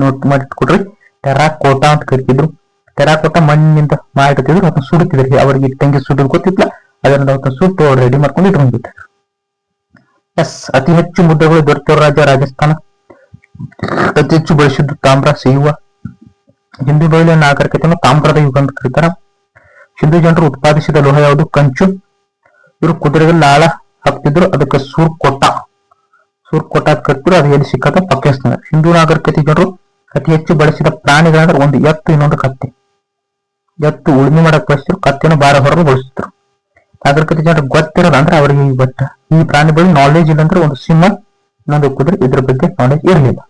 ನೋಟ್ ಮಾಡಿಟ್ಕೊಡ್ರಿ, ಟೆರಾಕೋಟಾ ಅಂತ ಕರಿತಿದ್ರು. ಟೆರಾಕೋಟಾ ಮಣ್ಣಿನಿಂದ ಮಾಡಿರ್ತಿದ್ರು, ಅದನ್ನ ಸುಡುತ್ತಿದ್ರು. ಅವರಿಗೆ ತಂಗಿ ಸುಟ್ಟು ಗೊತ್ತಿಲ್ಲ, ಅದರಿಂದ ಅವತ್ತು ಸುಟ್ಟು ರೆಡಿ ಮಾಡ್ಕೊಂಡು ಇಟ್ಕೊಂಡಿದ್ದಾರೆ. ಅತಿ ಹೆಚ್ಚು ಮುದ್ರೆಗಳು ದೊರೆತಿರೋ ರಾಜ್ಯ ರಾಜಸ್ಥಾನ. ಅತಿ ಹೆಚ್ಚು ಬಳಸಿದ್ದು ತಾಮ್ರ, ಸಿಯುವ. ಹಿಂದೂ ಬಯಲಿನ ನಾಗರಿಕತೆಯನ್ನು ತಾಮ್ರದ ಯುಗ ಅಂತ ಕರೀತಾರ. ಸಿಂಧೂ ಜನರು ಉತ್ಪಾದಿಸಿದ ಲೋಹ ಯಾವುದು? ಕಂಚು. ಇವರು ಕುದುರೆಗೆ ಲಾಳ ಹಾಕ್ತಿದ್ರು, ಅದಕ್ಕೆ ಸೂರ್ಕೋಟ ಅಂತ ಕರಿತಿದ್ರು. ಅದು ಎಲ್ಲಿ ಸಿಕ್ಕದ? ಪಾಕಿಸ್ತಾನ. ಹಿಂದೂ ನಾಗರಿಕತೆ ಜನರು ಅತಿ ಹೆಚ್ಚು ಬಳಸಿದ ಪ್ರಾಣಿಗಳಂದ್ರೆ ಒಂದು ಎತ್ತು, ಇನ್ನೊಂದು ಕತ್ತಿ. ಎತ್ತು ಉಳುಮೆ ಮಾಡಕ್ ಬಳಸ್ತಿದ್ರು, ಕತ್ತಿಯನ್ನು ಭಾರ ಹೊರಲು ಬಳಸ್ತಿದ್ರು. ನಾಗರಿಕತೆ ಜನರು ಗೊತ್ತಿರೋದು ಅಂದ್ರೆ ಅವರಿಗೆ ಈ ಪ್ರಾಣಿಗಳು ನಾಲೆಜ್ ಇಲ್ಲ ಅಂದ್ರೆ ಒಂದು ಸಿಂಹ, ಇನ್ನೊಂದು ಕುದುರೆ. ಇದ್ರ ಬಗ್ಗೆ ನಾಲೆಜ್ ಇರಲಿಲ್ಲ.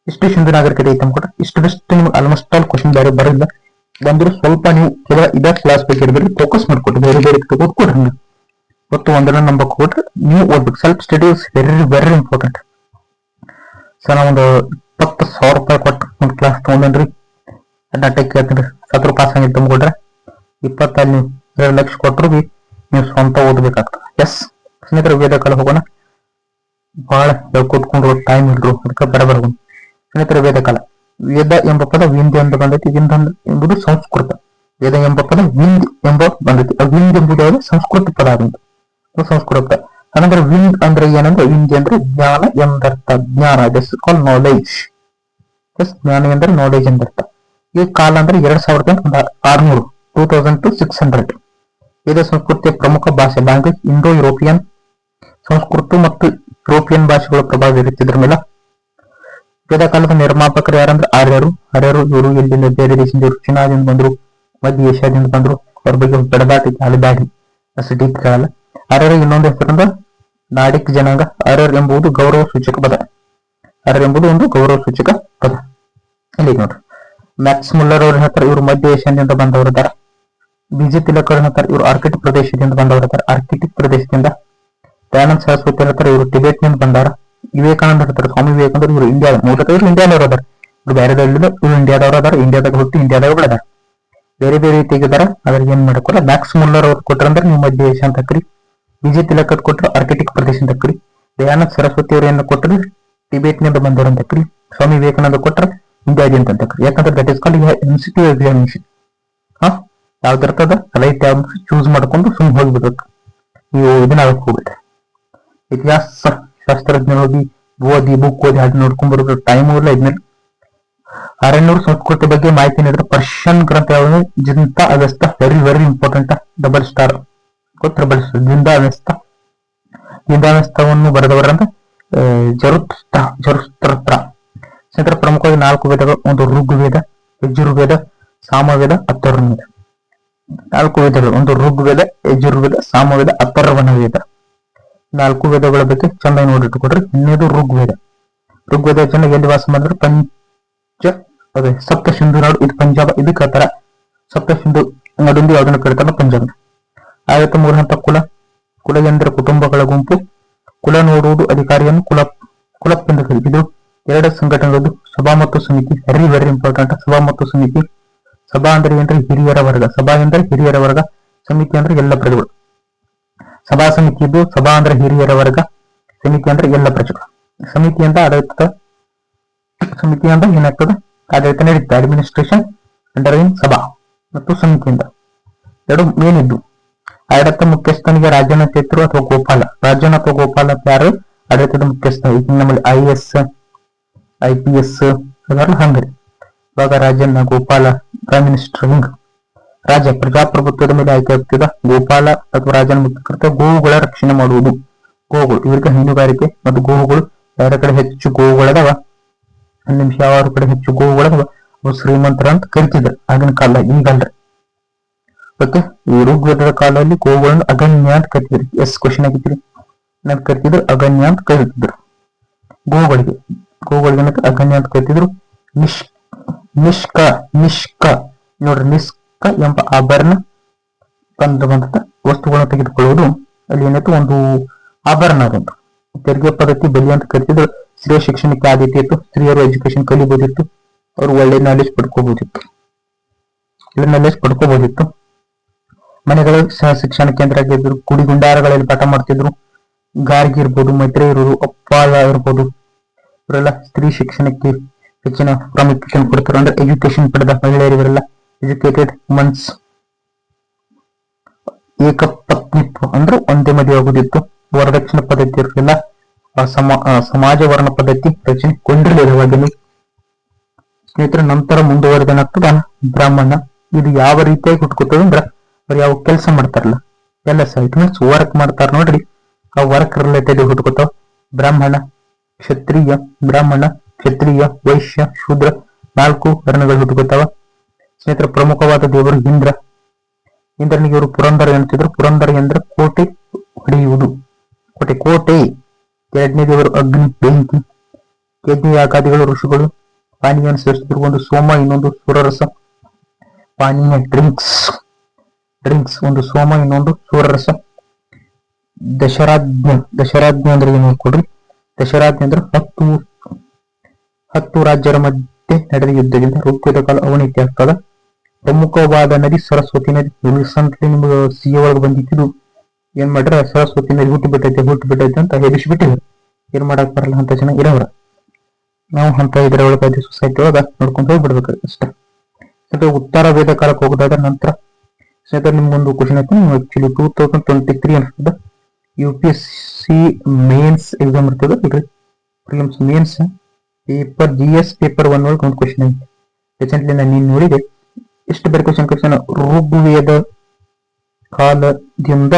ಇಷ್ಟು ಸಿಂಧೂ ನಾಗರಿಕತೆ ಐತೆ ಕೂಡ. ಇಷ್ಟು ನಿಮ್ಗೆ ಆಲ್ಮೋಸ್ಟ್ ಆಲ್ ಕ್ವಶನ್ ಬೇರೆ ಬರಲ್ಲ ಬಂದ್ರು. ಸ್ವಲ್ಪ ನೀವು ಕೇವಲ ಇದೇ ಕ್ಲಾಸ್ ಬಗ್ಗೆ ಇರಬೇಡಿ, ಫೋಕಸ್ ಮಾಡ್ಕೊಟ್ಟು ಬೇರೆ ಓದ್ಕೊಡ್ರಿ. ನೀವು ಒಟ್ಟು ಒಂದನ್ನ ನಂಬಕ್ ಹೋಗ್ರಿ, ನೀವು ಓದ್ಬೇಕು. Self study is very very important. So ನಾವೊಂದು 20,000 ರೂಪಾಯಿ ಕೊಟ್ಟು ಒಂದು ಕ್ಲಾಸ್ ತಗೊಂಡ್ರಿ. ನಾಟಕ ಕೇಳ್ತೀನಿ, 10 ರೂಪಾಯಿ ಸಂಗೀತ ತುಂಬಿಕೊಡ್ರೆ 20 ನೀವು 2 ಲಕ್ಷ ಕೊಟ್ಟರು ಬಿ ನೀವು ಸ್ವಂತ ಓದ್ಬೇಕಾಗ್ತದೆ. ಎಸ್ ಸ್ನೇಹಿತರೆ, ವೇದ ಕಾಲ ಹೋಗೋಣ. ಬಹಳ ಕೂತ್ಕೊಂಡ್ರು ಟೈಮ್ ಇಲ್ರು, ಅದಕ್ಕೆ ಬರಬಾರ್ದು. ಸ್ನೇಹಿತರೆ, ವೇದ ಕಾಲ. ವೇದ ಎಂಬ ಪದ ವಿಂದ್ ಎಂದು ಬಂದೈತಿ. ವಿಂದ್ ಎಂಬುದು ಸಂಸ್ಕೃತ. ವೇದ ಎಂಬ ಪದ ವಿಂದ್ ಎಂಬ ಬಂದೈತಿ. ವಿಂದ್ ಎಂಬುದು ಸಂಸ್ಕೃತ ಪದ ಆದಂತ ಸಂಸ್ಕೃತ. ಅಂದ್ರೆ ವಿಂದ್ ಅಂದ್ರೆ ಏನಂದ್ರೆ ವಿಂದ್ ಅಂದ್ರೆ ಜ್ಞಾನ ಎಂದರ್ಥ. ಜ್ಞಾನ, ದಿಸ್ ಕಾಲ್ ನಾಲೆಜ್. ಜ್ಞಾನ ಎಂದ್ರೆ ನಾಲೆಜ್ ಎಂದರ್ಥ. ಈ ಕಾಲ ಅಂದ್ರೆ 2,600 2,600. ವೇದ ಸಂಸ್ಕೃತಿಯ ಪ್ರಮುಖ ಭಾಷೆ ಲ್ಯಾಂಗ್ವೇಜ್ ಇಂಡೋ ಯುರೋಪಿಯನ್. ಸಂಸ್ಕೃತ ಮತ್ತು ಯುರೋಪಿಯನ್ ಭಾಷೆಗಳ ಪ್ರಭಾವ ಬೀರುತ್ತಿದ್ರ ಮೇಲೆ. ವೇದ ಕಾಲದ ನಿರ್ಮಾಪಕರು ಯಾರಂದ್ರೆ ಆರ್ಯರು. ಇವರು ಎಲ್ಲಿಂದ ಬೇರೆ ದೇಶದಿಂದ ಚೀನಾದಿಂದ ಬಂದ್ರು, ಮಧ್ಯ ಏಷ್ಯಾದಿಂದ ಬಂದ್ರು. ಅವ್ರ ಬಗ್ಗೆ ಬೆಡದಾಟಿ ಅಲಿಬ್ಯಾಡಿ ಅಷ್ಟು ಡೀಪ್ ಕೇಳಲ್ಲ. ಆರ್ಯರು ಇನ್ನೊಂದು ಹೆಸರಿಂದ ನಾಡಿಕ್ ಜನಾಂಗ. ಆರ್ಯರ್ ಎಂಬುದು ಗೌರವ ಸೂಚಕ ಪದ. ಆರ್ಯರ್ ಎಂಬುದು ಒಂದು ಗೌರವ ಸೂಚಕ ಪದ. ಇಲ್ಲಿ ನೋಡ್ರಿ, ಮ್ಯಾಕ್ಸ್ ಮುಲ್ಲರ್ ಅವ್ರ ಹೇಳ್ತಾರೆ ಇವರು ಮಧ್ಯ ಏಷ್ಯಾದಿಂದ ಬಂದವರಿದ್ದಾರೆ. BJ ತಿಲಕ್ ಅವ್ರ ಹೇಳ್ತಾರೆ ಇವರು ಆರ್ಕಿಟಿಕ್ ಪ್ರದೇಶದಿಂದ ಬಂದವರಿದ್ದಾರೆ. ಆರ್ಕಿಟಿಕ್ ಪ್ರದೇಶದಿಂದ. ದಯಾನಂದ ಸರಸ್ವತಿ ಹೇಳ್ತಾರೆ ಇವರು ಟಿಬೇಟ್ ನಿಂದ ಬಂದಾರ. ವಿವೇಕಾನಂದ ಹೇಳ್ತಾರೆ, ಸ್ವಾಮಿ ವಿವೇಕಾನಂದ ಇವರು ಇಂಡಿಯಾದ ಮೂಲತಃ ಇವರು ಇಂಡಿಯಾದವ್ರು ಅದಾರ. ಇವ್ರು ಬೇರೆದವ್ರು ಇವ್ರು ಇಂಡಿಯಾದವ್ರು ಅದಾರ, ಇಂಡಿಯಾದಾಗ ಹುಟ್ಟಿ ಇಂಡಿಯಾದಾಗ ಬೆಳೆದಾರ. ಬೇರೆ ಬೇರೆ ರೀತಿಯಾಗಿದ್ದಾರೆ. ಅದ್ರಿಗೆ ಏನ್ ಮಾಡಕೋಲ್ಲ. ಮ್ಯಾಕ್ಸ್ ಮುಲ್ಲರ್ ಅವ್ರು ಕೊಟ್ರಂದ್ರೆ ನೀವು ಮಧ್ಯ ಏಷ್ಯಾ ಅಂತ ಹಾಕ್ರಿ. ವಿಜಯ್ ತಿಲಕ್ ಕೊಟ್ಟರು ಆರ್ಕಿಟಿಕ್ ಪ್ರದೇಶ ಅಂತ ಹಾಕ್ರಿ. ದಯಾನಂದ ಸರಸ್ವತಿ ಅವ್ರು ಏನ ಕೊಟ್ಟರು ಟಿಬೇಟ್ ನಿಂದ ಬಂದವರು ಅಂತ ಹಾಕ್ರಿ. ಸ್ವಾಮಿ ವಿವೇಕಾನಂದ ಕೊಟ್ಟರೆ ಇಂಡಿಯಾದಿಂದ ಅಂತ ಹಾಕ್ರಿ. ಯಾಕಂದ್ರೆ that is called MCQ examination. ಯಾವ್ದಿರ್ತದ ರೈಟ್ ಯಾವ್ದು ಚೂಸ್ ಮಾಡ್ಕೊಂಡು ಸುಮ್ಮನೆ ಹೋಗ್ಬಿಡ್ಬೇಕು. ನೀವು ಇದನ್ನ ಆಗಕ್ಕೆ ಹೋಗ್ಬಿಟ್ರೆ ಇತಿಹಾಸ ಶಾಸ್ತ್ರಜ್ಞರು ಹೋಗಿ ಓದಿ ಬುಕ್ ಓದಿ ಹಾಗೆ ನೋಡ್ಕೊಂಡ್ ಬರೋದು ಟೈಮು ಇಲ್ಲ. ಇದ್ಮೇಲೆ 600 ಸಂಸ್ಕೃತಿ ಬಗ್ಗೆ ಮಾಹಿತಿ ನೀಡಿದ್ರೆ ಪರ್ಷಿಯನ್ ಗ್ರಂಥ ಯಾವುದು? Zend Avesta. Very very important. Double star double star. ಜಿಂದಾವಸ್ಥವನ್ನು ಬರೆದವರಂದ್ರೆ ಜರುಸ್ತ್ರ. ನಂತರ ಪ್ರಮುಖವಾಗಿ 4 ವೇದಗಳು. ಒಂದು ಋಗ್ವೇದ, ಯಜುರ್ವೇದ, ಸಾಮವೇದ, ಅಥರ್ವವೇದ. 4 ವೇದಗಳು. ಒಂದು ಋಗ್ವೇದ, ಯಜುರ್ವೇದ, ಸಾಮವೇದ, ಅಥರ್ವಣ ವೇದ. 4 ವೇದಗಳ ಬಗ್ಗೆ ಚಂದ ನೋಡಿಟ್ಟುಕೊಡ್ರಿ. ಇನ್ನೇದು ಋಗ್ವೇದ. ಋಗ್ವೇದ ಜನ ಎಲ್ಲಿ ವಾಸ ಮಾಡಿದ್ರೆ ಸಪ್ತ ಸಿಂಧು ನಾಡು. ಇದು ಪಂಜಾಬ್. ಇದಕ್ಕೆ ಆತರ ಸಪ್ತ ಸಿಂಧು ನಾಡಿಂದ ಯಾವ್ದನ್ನ ಕರೀತಾರ? ಪಂಜಾಬ್. 53 ಹಂತ ಕುಲ. ಕುಲ ಎಂದರೆ ಕುಟುಂಬಗಳ ಗುಂಪು. ಕುಲ ನೋಡುವುದು ಅಧಿಕಾರಿಯನ್ನು ಕುಲಪ್ ಎಂದು ಕರೀತಿದ್ದು. 2 ಸಂಘಟನೆಗಳು, ಸಭಾ ಮತ್ತು ಸಮಿತಿ. Very very important. ಸಭಾ ಮತ್ತು ಸಮಿತಿ. ಸಭಾ ಅಂದ್ರೆ ಏನ್ರಿ? ಹಿರಿಯರ ವರ್ಗ. ಸಭಾ ಅಂದ್ರೆ ಹಿರಿಯರ ವರ್ಗ. ಸಮಿತಿ ಅಂದ್ರೆ ಎಲ್ಲ ಪ್ರಜೆಗಳು. ಸಭಾ ಸಮಿತಿ ಇದ್ದು, ಸಭಾ ಅಂದ್ರೆ ಹಿರಿಯರ ವರ್ಗ, ಸಮಿತಿ ಅಂದ್ರೆ ಎಲ್ಲ ಪ್ರಜೆಗಳು. ಸಮಿತಿಯಿಂದ ಆಡಳಿತ, ಸಮಿತಿಯಿಂದ ಏನಾಗ್ತದೆ? ಆಡಳಿತ ನಡೀತದೆ. ಅಡ್ಮಿನಿಸ್ಟ್ರೇಷನ್ ಅಂಡರ್ ಇನ್ ಸಭಾ ಮತ್ತು ಸಮಿತಿಯಿಂದ 2 ಮೇನ್ ಇದ್ದು. ಆಡಳಿತ ಮುಖ್ಯಸ್ಥನಿಗೆ ರಾಜನ ಚೇತರು ಅಥವಾ ಗೋಪಾಲ. ರಾಜನ ಅಥವಾ ಗೋಪಾಲ ಯಾರು? ಆಡಳಿತದ ಮುಖ್ಯಸ್ಥ. ಈಗ ನಮ್ಮಲ್ಲಿ IAS IPS ಅದೆಲ್ಲ ಹಂಗ್ರಿ. ಇವಾಗ ರಾಜನ, ಗೋಪಾಲ, ಪ್ರೈಮ್ ಮಿನಿಸ್ಟರ್ ಹಿಂಗ್. ರಾಜ ಪ್ರಜಾಪ್ರಭುತ್ವದ ಮೇಲೆ ಆಯ್ಕೆ ಆಗ್ತದ. ಗೋಪಾಲ ಅಥವಾ ರಾಜನ ಮುಖ್ಯ ಕರ್ತವ್ಯ ಗೋವುಗಳ ರಕ್ಷಣೆ ಮಾಡುವುದು. ಗೋವುಗಳು ಇವರಿಗೆ ಹೈನುಗಾರಿಕೆ ಮತ್ತು ಗೋವುಗಳು ಯಾರ ಕಡೆ ಹೆಚ್ಚು ಗೋವುಗಳದಾವ, 1 ನಿಮಿಷ, ಯಾವ್ಯಾವ ಕಡೆ ಹೆಚ್ಚು ಗೋವುಗಳದಾವ ಅವು ಶ್ರೀಮಂತರ ಅಂತ ಕರಿತಿದ್ರು ಆಗಿನ ಕಾಲ. ಈಗಲ್ರಿ. ಓಕೆ. ಈ ಋಗ್ವೇದದ ಕಾಲದಲ್ಲಿ ಗೋವುಗಳನ್ನು ಅಗಣ್ಯ ಅಂತ ಕರಿತಿದ್ರು. ಕ್ವಶನ್ ಆಗಿದ್ರಿ. ನಾನು ಕರಿತಿದ್ರು ಅಗಣ್ಯ ಅಂತ ಕರಿತಿದ್ರು. ಗೋವುಗಳಿಗೆ ಅಗಣ್ಯ ಅಂತ ಕರಿತಿದ್ರು. ನಿಷ್ಕ ನೋಡ್ರಿ, ನಿಷ್ಕ ಎಂಬ ಆಭರಣ ಬಂದಂತ ವಸ್ತುಗಳನ್ನು ತೆಗೆದುಕೊಳ್ಳುವುದು. ಅಲ್ಲಿ ಏನಾಯ್ತು? ಒಂದು ಆಭರಣ. ಅದೊಂದು ತೆರಿಗೆ ಪದ್ಧತಿ ಬಲಿ ಅಂತ ಕರಿತಿದ್ರು. ಸ್ತ್ರೀಯ ಶಿಕ್ಷಣಕ್ಕೆ ಆದ್ಯತೆ ಇತ್ತು. ಸ್ತ್ರೀಯರು ಎಜುಕೇಶನ್ ಕಲಿಬಹುದಿತ್ತು. ಅವರು ಒಳ್ಳೆ ನಾಲೆಜ್ ಪಡ್ಕೋಬಹುದಿತ್ತು. ಮನೆಗಳು ಶಿಕ್ಷಣ ಕೇಂದ್ರ ಆಗಿದ್ರು. ಗುಡಿಗುಂಡಾರಗಳಲ್ಲಿ ಪಾಠ ಮಾಡ್ತಿದ್ರು. ಗಾರ್ಗಿ ಇರ್ಬೋದು, ಮೈತ್ರೇಯರು, ಅಪ್ಪಾಳ ಇರ್ಬೋದು, ಇವರೆಲ್ಲ ಸ್ತ್ರೀ ಶಿಕ್ಷಣಕ್ಕೆ ಹೆಚ್ಚಿನ ಪ್ರಾಮುಖ್ಯತೆ ಕೊಡ್ತಾರೆ. ಅಂದ್ರೆ ಎಜುಕೇಶನ್ ಪಡೆದ ಮಹಿಳೆಯರು ಇವರೆಲ್ಲ ಎಜುಕೇಟೆಡ್ ವುಮನ್ಸ್. ಏಕಪತ್ನಿತ್ವ ಅಂದ್ರೆ ಒಂದೇ ಮದುವೆ ಆಗುದಿತ್ತು. ವರದಕ್ಷಿಣೆ ಪದ್ಧತಿ ಇರಲಿಲ್ಲ. ಸಮಾಜ ವರ್ಣ ಪದ್ಧತಿ ರಚನೆ ಕೊಂಡಿರಲಿಲ್ಲವಾಗಿಲ್ಲ. ಸ್ನೇಹಿತರೆ, ನಂತರ ಮುಂದುವರೆದೇನಾಗ್ತದ? ಬ್ರಾಹ್ಮಣ. ಇದು ಯಾವ ರೀತಿಯಾಗಿ ಹುಟ್ಕೋತದ ಅಂದ್ರ ಅವ್ರು ಯಾವ ಕೆಲಸ ಮಾಡ್ತಾರಲ್ಲ, ಕೆಲಸ ಇಟ್ ಮೀನ್ಸ್ ವರ್ಕ್ ಮಾಡ್ತಾರ ನೋಡ್ರಿ, ಆ ವರ್ಕ್ ರಿಲೇಟೆಡ್ ಹುಟ್ಕೋತಾವ. ಬ್ರಾಹ್ಮಣ, ಕ್ಷತ್ರಿಯ, ವೈಶ್ಯ, ಶೂದ್ರ 4 ವರ್ಣಗಳು ಹುಟ್ಕೋತಾವ. ಸ್ನೇಹಿತರ, ಪ್ರಮುಖವಾದ ದೇವರು ಇಂದ್ರ. ಇಂದ್ರನಿಗೆ ಇವರು ಪುರಂದರ ಎನ್ನುತ್ತಿದ್ರು. ಪುರಂದರ ಎಂದ್ರೆ ಕೋಟೆ ಹೊಡೆಯುವುದು. ಕೋಟೆ. 2ನೇ ದೇವರು ಅಗ್ನಿ, ಬೆಂಕಿ. ಯಜ್ಞಯಾಗಾದಿಗಳು ಋಷಿಗಳು. ಪಾನೀಯ ಸೇರಿಸಿದ್ರು. ಒಂದು ಸೋಮ, ಇನ್ನೊಂದು ಸೂರರಸ. ಪಾನೀಯ ಡ್ರಿಂಕ್ಸ್. ಒಂದು ಸೋಮ, ಇನ್ನೊಂದು ಸೂರರಸ. ದಶರಾಜ್ಞ ಅಂದ್ರೆ ಏನು ನೋಡ್ಕೊಡ್ರಿ. ದಶರಾಜ್ಞ ಅಂದ್ರೆ 10 ರಾಜ್ಯರ ಮಧ್ಯೆ ನಡೆದ ಯುದ್ಧದಿಂದ ಋಗ್ವೇದ ಕಾಲ ಅವನತಿ ಆಗ್ತದ. ಪ್ರಮುಖವಾದ ನದಿ ಸರಸ್ವತಿ ನದಿ. ರೀಸೆಂಟ್ಲಿ ನಿಮ್ಗೆ CA ಒಳಗೆ ಬಂದಿದ್ದು. ಏನ್ ಮಾಡ್ರ? ಸರಸ್ವತಿ ನದಿ ಹುಟ್ಟು ಬಿಟ್ಟೈತೆ ಅಂತ ಹೇಳಿಸ್ಬಿಟ್ಟಿದ್ರು. ಏನ್ ಮಾಡಕ್ ಬರಲ್ಲ ಅಂತ ಜನ ಇರೋರ. ನಾವು ಅಂತ ಇದರ ಒಳಗೆ ಸೊಸೈಟಿ ಒಳಗ ನೋಡ್ಕೊಂಡು ಹೋಗ್ಬಿಡ್ಬೇಕು ಅಷ್ಟೇ. ಉತ್ತರ ವೇದ ಕಾಲಕ್ಕೆ ಹೋಗೋದಾದ ನಂತರ ನಿಮ್ಗೊಂದು ಕ್ವಶನ್ ಐತಿ. ಆಕ್ಚುಲಿ 2023 ಅನ್ಸ್ತದ. UPSC ಮೇನ್ಸ್ ಎಕ್ಸಾಮ್ ಇರ್ತದ. Prelims mains paper GS paper 1 ಒಳಗೆ ಒಂದು ಕ್ವಶನ್ ಐತಿ. ರೀಸೆಂಟ್ಲಿ ನಾನು ನೀನ್ ನೋಡಿದೆ. ಎಷ್ಟು ಬೇರೆ ಕ್ವಶನ್ ಋಗ್ವೇದ ಕಾಲದಿಂದ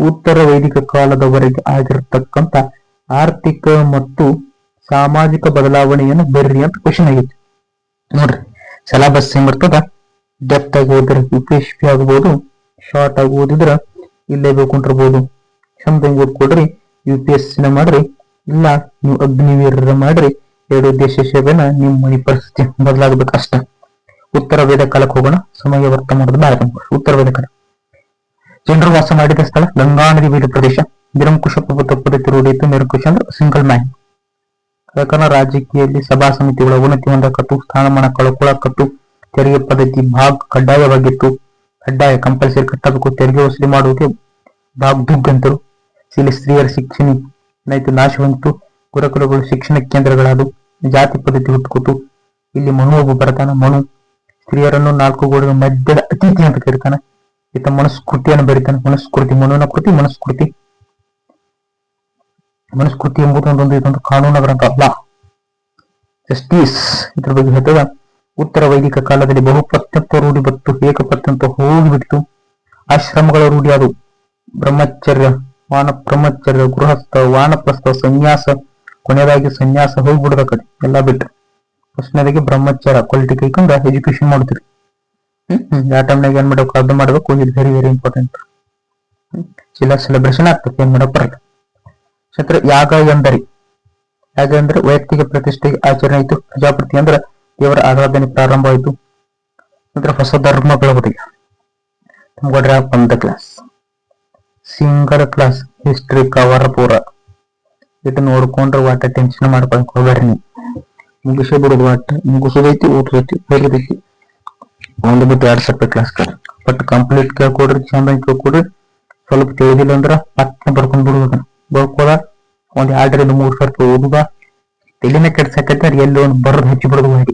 ಉತ್ತರ ವೈದಿಕ ಕಾಲದವರೆಗೆ ಆಗಿರತಕ್ಕಂತ ಆರ್ಥಿಕ ಮತ್ತು ಸಾಮಾಜಿಕ ಬದಲಾವಣೆಯನ್ನು ಬರ್ರಿ ಅಂತ ಕ್ವಶನ್ ಆಗಿತ್ತು ನೋಡ್ರಿ. ಸಿಲೆಬಸ್ ಏನ್ ಬರ್ತದ? ಡೆಪ್ತ್ ಆಗಿ ಓದಿದ್ರೆ UPSC ಆಗ್ಬೋದು, ಶಾರ್ಟ್ ಆಗಿ ಓದಿದ್ರ ಇಲ್ಲೇ ಬೇಕೊಂಡಿರ್ಬೋದು. ಚಂದ ಓದ್ಕೊಡ್ರಿ. UPSC ಮಾಡ್ರಿ, ಇಲ್ಲ ನೀವು ಅಗ್ನಿವೀರ ಮಾಡ್ರಿ. 2 ದೇಶ ಸೇವೆನ ನಿಮ್ಮ ಮನೆ ಪರಿಸ್ಥಿತಿ ಬದಲಾಗಬೇಕು ಅಷ್ಟೇ. ಉತ್ತರ ವೇದ ಕಾಲಕ್ಕೆ ಹೋಗೋಣ. ಸಮಯ ವ್ಯರ್ಥ ಮಾಡೋದು ಬೇಡ. ಉತ್ತರ ವೇದ ಕಾಲ ಜನರು ವಾಸ ಮಾಡಿದ ಸ್ಥಳ ಗಂಗಾ ನದಿ ಬೀಡು ಪ್ರದೇಶ. ನಿರಂಕುಶ ಪ್ರಭುತ್ವ ಪದ್ಧತಿ ರೂಢಿಯಿತ್ತು. ನಿರಂಕುಶ ಅಂದ್ರೆ ಸಿಂಗಲ್ ಮ್ಯಾನ್. ಯಾಕಂದ್ರೆ ರಾಜಕೀಯದಲ್ಲಿ ಸಭಾ ಸಮಿತಿಗಳ ಅವನತಿ ಹೊಂದಕತ್ತು, ಸ್ಥಾನಮಾನ ಕಳ್ಕೊಳಕತ್ತು, ತೆರಿಗೆ ಪದ್ಧತಿ ಭಾಗ್ ಕಡ್ಡಾಯವಾಗಿತ್ತು. ಕಡ್ಡಾಯ ಕಂಪಲ್ಸರಿ ಕಟ್ಟಬೇಕು. ತೆರಿಗೆ ವಸೂಲಿ ಮಾಡುವುದೇ ಭಾಗ್ ದುಗ್ ಅಂತರು. ಇಲ್ಲಿ ಸ್ತ್ರೀಯರ ಶಿಕ್ಷಣ ಏನಾಯ್ತು ನಾಶವಂತು. ಗುರುಕುಲಗಳು ಶಿಕ್ಷಣ ಕೇಂದ್ರಗಳಾದವು. ಜಾತಿ ಪದ್ಧತಿ ಹುಟ್ಟುಕೊತು. ಇಲ್ಲಿ ಮನು ಒಬ್ಬ ಬರ್ತಾನ. ಮನು ಸ್ತ್ರೀಯರನ್ನು 4 ಗೋಡೆಗಳ ಮಧ್ಯದ ಅತಿಥಿ ಅಂತ ಕರೀತಾನ. ಈತ ಮನುಸ್ಕೃತಿಯನ್ನು ಬರೀತಾನೆ. ಮನುಸ್ಕೃತಿ, ಮನುವಿನ ಕೃತಿ ಮನುಸ್ಕೃತಿ. ಮನುಸ್ಕೃತಿ ಎಂಬುದು ಇದೊಂದು ಕಾನೂನು ಗ್ರಂಥ ಅಲ್ಲ. ಜಸ್ಟಿಸ್ ಇದ್ರ ಬಗ್ಗೆ ಹೇಳ್ತದ. ಉತ್ತರ ವೈದಿಕ ಕಾಲದಲ್ಲಿ ಬಹುಪತ್ನಿತ್ವ ರೂಢಿ ಬತ್ತು. ಏಕಪತ್ನಿತ್ವ ಹೋಗಿಬಿಡ್ತು. ಆಶ್ರಮಗಳ ರೂಢಿ ಅದು. ಬ್ರಹ್ಮಚರ್ಯ, ಬ್ರಹ್ಮಚರ್ಯ, ಗೃಹಸ್ಥ, ವಾನಪ್ರಸ್ಥ, ಸನ್ಯಾಸ, ಕೊನೆಯದಾಗಿ ಸನ್ಯಾಸ ಹೋಗ್ಬಿಡದ ಕಡೆ ಎಲ್ಲಾ ಬಿಟ್ಟು ಫಸ್ಟ್ನೇದಾಗಿ ಬ್ರಹ್ಮಚಾರ ಕ್ವಾಲಿಟಿ ಕೈಕೊಂಡ ಎಜುಕೇಶನ್ ಮಾಡ್ತೀರಿ. ಯಾವ ಟೈಮ್ನಾಗ ಏನ್ ಮಾಡ್ಬೇಕು ಅದು ಮಾಡ್ಬೇಕು. ಇದು ವೆರಿ ವೆರಿ ಇಂಪಾರ್ಟೆಂಟ್. ಚಿಲ್ಲ ಸೆಲೆಬ್ರೇಷನ್ ಆಗ್ತದೆ. ಏನ್ ಮಾಡಕ್ ಬರಲ್ಲ. ಯಾಗ ಎಂದರೆ, ಯಾಗ ಅಂದ್ರೆ ವೈಯಕ್ತಿಕ ಪ್ರತಿಷ್ಠೆಗೆ ಆಚರಣೆ ಆಯ್ತು. ಪ್ರಜಾಪತಿ ಅಂದ್ರೆ ದೇವರ ಆರಾಧನೆ ಪ್ರಾರಂಭ ಆಯ್ತು. ನಂತರ ಹೊಸ ಧರ್ಮಗಳ ಬಗ್ಗೆ ನಮ್ಗೊಡ್ರೆ 1th class, single class, history cover ಪೂರ ಇದು ನೋಡ್ಕೊಂಡ್ರೆ ವಾಟ ಟೆನ್ಷನ್ ಮಾಡ್ಕೊಳಕ್ ಹೋಗ್ಬೇಡ್ರಿ. ನೀವು ಮುಗಿಸಿ ಬಿಡುದು. ವಾಟ ಮುಗಿಸೋದೈತಿ, ಓದೈತಿ, ಬರೀದೈತಿ. ಒಂದು ಬಿಟ್ಟು 2 ರೂಪಾಯಿ ಕ್ಲಾಸ್ ಬಟ್ ಕಂಪ್ಲೀಟ್ ಕೇಳ್ಕೊಡ್ರಿ. ಚಂದ ಕೇಳ್ಕೊಡ್ರಿ. ಸ್ವಲ್ಪ ತಿಳಿದಿಲ್ಲ ಅಂದ್ರ ಪಟ್ನ ಬರ್ಕೊಂಡ್ ಬಿಡುದ. ಬರ್ಕೋದ ಒಂದ್ 2 ರಿಂದ 3 ರೂಪಾಯಿ ಓದುದ. ತಲೆನೇ ಕೆಡ್ಸಕೈತೆ. ಎಲ್ಲಿ ಒಂದು ಬರದ್ ಹಚ್ಚಿ ಬಿಡುದು ಮಾಡಿ.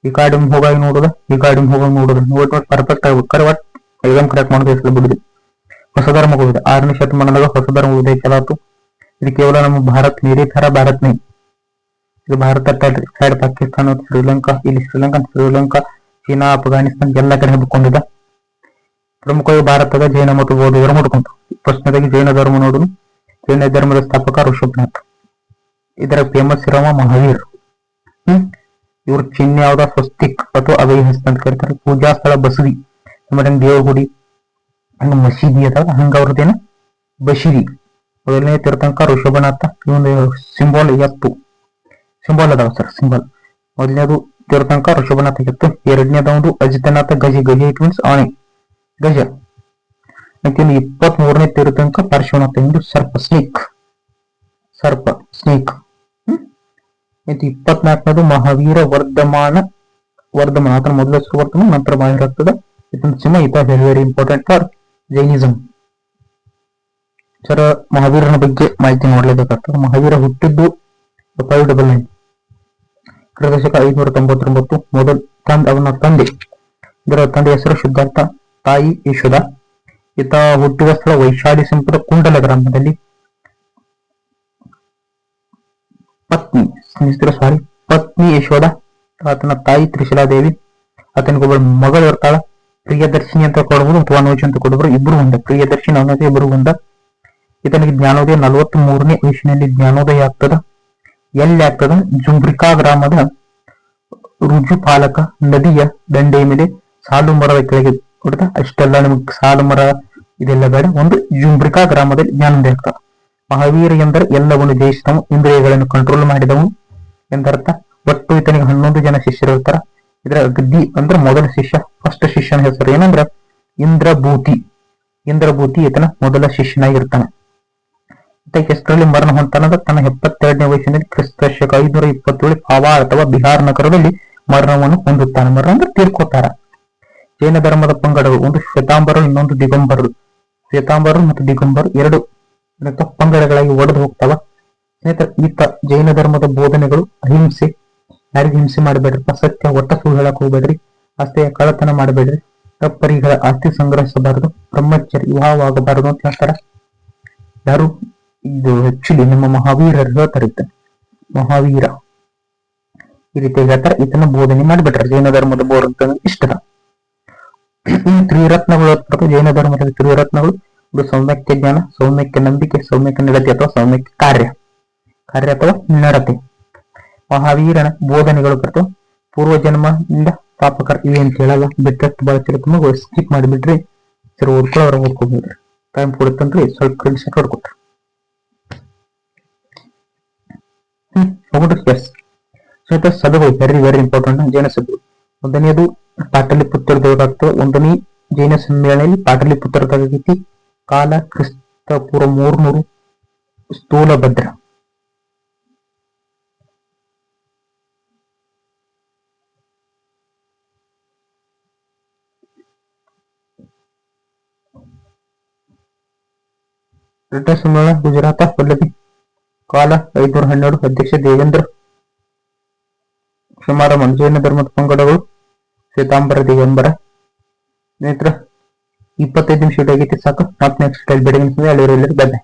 ಈ ಗಾಡಿ ಹೋಗಾಗಿ ನೋಡುದ, ಈ ಗಾಡಿ ಹೋಗಾಗ ನೋಡುದ. ನೋಡಿ ಪರ್ಫೆಕ್ಟ್ ಆಗ್ಬೇಕು. ಒಟ್ ಎಕ್ಸಾಮ್ ಕ್ರ್ಯಾಕ್ ಮಾಡೋದು ಬಿಡುದು. ಹೊಸ ಧರ್ಮ ಹೋಗಿದೆ. 6ನೇ ಶತಮಾನದಾಗ ಹೊಸ ಧರ್ಮ ಉದಯ ಕೆಲಾತು. ಇದು ಕೇವಲ ನಮ್ಮ ಭಾರತ್ ಮೇರೆ ಥರ ಭಾರತ್ ನೈ. ಇದು ಭಾರತ ಸೈಡ್ ಪಾಕಿಸ್ತಾನ, ಶ್ರೀಲಂಕಾ, ಇಲ್ಲಿ ಶ್ರೀಲಂಕಾ, ಚೀನಾ, ಅಫ್ಘಾನಿಸ್ತಾನ ಎಲ್ಲ ಕಡೆ ಹಬ್ಬಿಕೊಂಡಿದ್ದ. ಪ್ರಮುಖವಾಗಿ ಭಾರತದ ಜೈನ ಮತ್ತು ಬೌದ್ಧ ಧರ್ಮ ಹುಡ್ಕೊಂತು. ಫಸ್ಟ್ನೇದಾಗಿ ಜೈನ ಧರ್ಮ ನೋಡುದು. ಜೈನ ಧರ್ಮದ ಸ್ಥಾಪಕ ಋಷಭನಾಥ್. ಇದರ ಫೇಮಸ್ ಇರುವ ಮಹಾವೀರ್. ಇವ್ರ ಚಿಹ್ನೆ ಯಾವ್ದ? ಸ್ವಸ್ತಿಕ್ ಅಥವಾ ಅಭಯ ಹಸ್ತ ಅಂತ ಕರೀತಾರೆ. ಪೂಜಾ ಸ್ಥಳ ಬಸದಿ. ನಮ್ಮ ದೇವ್ರ ಗುಡಿ ಹಂಗ ಮಸೀದಿ ಅದಾವ ಹಂಗ ಅವ್ರದ್ದೇನ ಬಸೀದಿ. ಮೊದಲನೇ ತೀರ್ಥಂಕ ಋಷಭನಾಥ. ಇವೊಂದು ಸಿಂಬಾಲ್ ಎತ್ತು ಸಿಂಬಾಲ್ ಅದಾವ ಸರ್. ಸಿಂಬಲ್ ಮೊದಲನೇದು ತೀರ್ಥಂಕ ಋಷಭನಾಥ ಎತ್ತು. ಎರಡನೇದ ಒಂದು ಅಜಿತನಾಥ ಗಜ. ಗಜ ಇಟ್ ಮೀನ್ಸ್ ಆನೆ, ಗಜ. ಮತ್ತೆ 23ನೇ ತೀರ್ಥಂಕ ಪಾರ್ಶ್ವನಾಥ. ಎಂದು ಸರ್ಪ, ಸ್ನೇಕ್, ಸರ್ಪ, ಸ್ನೇಕ್. 24ನೇದು ಮಹಾವೀರ ವರ್ಧಮಾನ. ಆತನ ಮೊದಲ ಹೆಸರು ವರ್ಧಮಾನ, ನಂತರ ಮಹಾವೀರ ಆಗ್ತದ. ಇದೊಂದು ಸಿಂಹ. It very very important for Jainism. Sir, ಮಹಾವೀರನ ಬಗ್ಗೆ ಮಾಹಿತಿ ನೋಡ್ಲೇಬೇಕಾಗ್ತದೆ. ಮಹಾವೀರ ಹುಟ್ಟಿದ್ದು 599 ಕ್ರಿಸ್ತಶಕ 599. ಅವನ ತಂದೆ, ಇದರ ತಂದೆ ಹೆಸರು ಸಿದ್ಧಾರ್ಥ, ತಾಯಿ ಯಶೋಧ. ಈತ ಹುಟ್ಟಿದ ಸ್ಥಳ ವೈಶಾಲಿ ಸಮೀಪದ ಕುಂಡಲ ಗ್ರಾಮದಲ್ಲಿ. ಪತ್ನಿ ಯಶೋಧ, ಆತನ ತಾಯಿ ತ್ರಿಶಲಾದೇವಿ. ಆತನಿಗೊಬ್ಬ ಮಗಳು ಇರ್ತಾಳ, ಪ್ರಿಯದರ್ಶಿನಿ ಅಂತ ಕೊಡಬಹುದು ಅಥವಾ ಅನೋಜ್ ಅಂತ ಕೊಡಬಹುದು. ಇಬ್ರು ಒಂದ. ಪ್ರಿಯದರ್ಶಿನಿ ಅನ್ನೋದು ಇಬ್ರು ಒಂದ. ಈತನಿಗೆ ಜ್ಞಾನೋದಯ 43ನೇ ವಯಸ್ಸಿನಲ್ಲಿ ಜ್ಞಾನೋದಯ ಆಗ್ತದ. ಎಲ್ಲಿ ಆಗ್ತದ? ಜುಂಬ್ರಿಕಾ ಗ್ರಾಮದ ರುಜುಪಾಲಕ ನದಿಯ ದಂಡೆಯ ಮೇಲೆ ಸಾಲು ಮರದ ಕೆಳಗೆ. ಹೊಡ್ತಾ ಅಷ್ಟೆಲ್ಲ ನಿಮ್ಗೆ ಸಾಲು ಮರ ಇದೆಲ್ಲ ಬೇಡ. ಒಂದು ಜುಂಬ್ರಿಕಾ ಗ್ರಾಮದಲ್ಲಿ ಜ್ಞಾನೋದಯ ಆಗ್ತದ. ಮಹಾವೀರ ಎಂದರೆ ಎಲ್ಲವನ್ನು ಜಯಿಸಿದವನು, ಇಂದ್ರಿಯಗಳನ್ನು ಕಂಟ್ರೋಲ್ ಮಾಡಿದವನು ಎಂದರ್ಥ. ಒಟ್ಟು ಈತನಿಗೆ 11 ಜನ ಶಿಷ್ಯರು ಇರ್ತಾರ. ಇದರ ಗದ್ದಿ ಅಂದ್ರೆ ಮೊದಲ ಶಿಷ್ಯ, ಫಸ್ಟ್ ಶಿಷ್ಯನ ಹೆಸರು ಏನಂದ್ರ ಇಂದ್ರಭೂತಿ. ಇಂದ್ರಭೂತಿ ಈತನ ಮೊದಲ ಶಿಷ್ಯನಾಗಿರ್ತಾನೆ. ಎಷ್ಟರಲ್ಲಿ ಮರಣ ಹೊಂತಾನಂದ್ರೆ ತನ್ನ 72ನೇ ವಯಸ್ಸಿನಲ್ಲಿ ಕ್ರಿಸ್ತಶಕ 527 ಪಾವಾ ಅಥವಾ ಬಿಹಾರ್ ನಗರದಲ್ಲಿ ಮರಣವನ್ನು ಹೊಂದುತ್ತಾನೆ. ಮರಣ ಅಂದ್ರೆ ತೀರ್ಕೋತಾರ. ಜೈನ ಧರ್ಮದ ಪಂಗಡಗಳು, ಒಂದು ಶ್ವೇತಾಂಬರು, ಇನ್ನೊಂದು ದಿಗಂಬರರು. ಶ್ವೇತಾಂಬರು ಮತ್ತು ದಿಗಂಬರು 2 ಪಂಗಡಗಳಾಗಿ ಒಡೆದು ಹೋಗ್ತಾವ. ಈತ ಜೈನ ಧರ್ಮದ ಬೋಧನೆಗಳು ಅಹಿಂಸೆ, ಯಾರಿಗೂ ಹಿಂಸೆ ಮಾಡಬೇಡ್ರಿ, ಅಸತ್ಯ, ಒಟ್ಟ ಸುಳ್ಳು ಹೇಳಕ್ ಹೋಗ್ಬೇಡ್ರಿ, ಆಸ್ತಿಯ ಕಳ್ಳತನ ಮಾಡಬೇಡ್ರಿ, ತಪ್ಪರಿಗಳ ಆಸ್ತಿ ಸಂಗ್ರಹಿಸಬಾರದು, ಬ್ರಹ್ಮಚರ್ಯ, ವಿವಾಹವಾಗಬಾರದು ಅಂತ ಹೇಳ್ತಾರ. ಯಾರು? ಇದು ಆಕ್ಚುಲಿ ನಿಮ್ಮ ಮಹಾವೀರರು ಹೇಳ್ತಾರೆ. ಮಹಾವೀರ ಈ ರೀತಿ ಹೇಳ್ತಾರೆ. ಇದನ್ನ ಬೋಧನೆ ಮಾಡಿಬಿಟ್ರೆ ಜೈನ ಧರ್ಮದ ಬೋಧ ಇಷ್ಟದ. ತ್ರಿರತ್ನಗಳು ಜೈನ ಧರ್ಮದ ತ್ರಿರತ್ನಗಳು. ಇದು ಸೌಮ್ಯಕ್ಕೆ ಜ್ಞಾನ, ಸೌಮ್ಯಕ್ಕೆ ನಂಬಿಕೆ, ಸೌಮ್ಯಕ್ಕೆ ನಡತೆ ಅಥವಾ ಸೌಮ್ಯಕ್ಕೆ ಕಾರ್ಯ ಅಥವಾ ನಡತೆ. ಮಹಾವೀರನ ಬೋಧನೆಗಳು ಬರ್ತವೆ. ಪೂರ್ವ ಜನ್ಮದಿಂದ ಪಾಪಕರ ಇವೆ ಅಂತ ಹೇಳಲ್ಲ. ಬಿಟ್ಟಷ್ಟು ಬಳಕೆ ಸ್ಕಿಪ್ ಮಾಡಿಬಿಟ್ರಿ. ಸರಿ, ಓದ್ಕೊಳ್ಳೋರ ಓದ್ಕೊಬಿಡ್ರಿ. ಟೈಮ್ ಕೊಡುತ್ತಂದ್ರೆ ಸ್ವಲ್ಪ ಕ್ರೆಡಿಟ್ ಹೊಡ್ಕೊಟ್ರಿ. ಸಭೆಗಳು ವೆರಿ ವೆರಿ ಇಂಪಾರ್ಟೆಂಟ್. ಜೈನ ಸಭೆಗಳು. ಒಂದನೇದು ಪಾಟಲಿಪುತ್ರ ದೇವರಾಗ್ತವೆ. ಒಂದನೇ ಜೈನ ಸಮ್ಮೇಳನದಲ್ಲಿ ಪಾಟಲಿಪುತ್ರದಾಗೈತಿ. ಕಾಲ ಕ್ರಿಸ್ತ ಪೂರ್ವ 300. ಸ್ಥೂಲಭದ್ರ. ಬ್ರಿಟಿಷ್ ಸಮ್ಮೇಳನ ಗುಜರಾತ ವಲ್ಲಭಿ. ಕಾಲ 512. ಅಧ್ಯಕ್ಷ ದೇವೇಂದ್ರ ಕ್ಷಮಾರಮಣ. ಜೈನ ಧರ್ಮದ ಪಂಗಡಗಳು ಶ್ವೇತಾಂಬರ ದಿಗಂಬರ. ಸ್ನೇಹಿತರ 25 ನಿಮಿಷ ಆಗೈತಿ ಸಾಕು. ಮತ್ತೆ ನೆಕ್ಸ್ಟ್ ಟೈಮ್ ಬೆಳಗಿನ ಸಮಯ ಅಲ್ಲಿ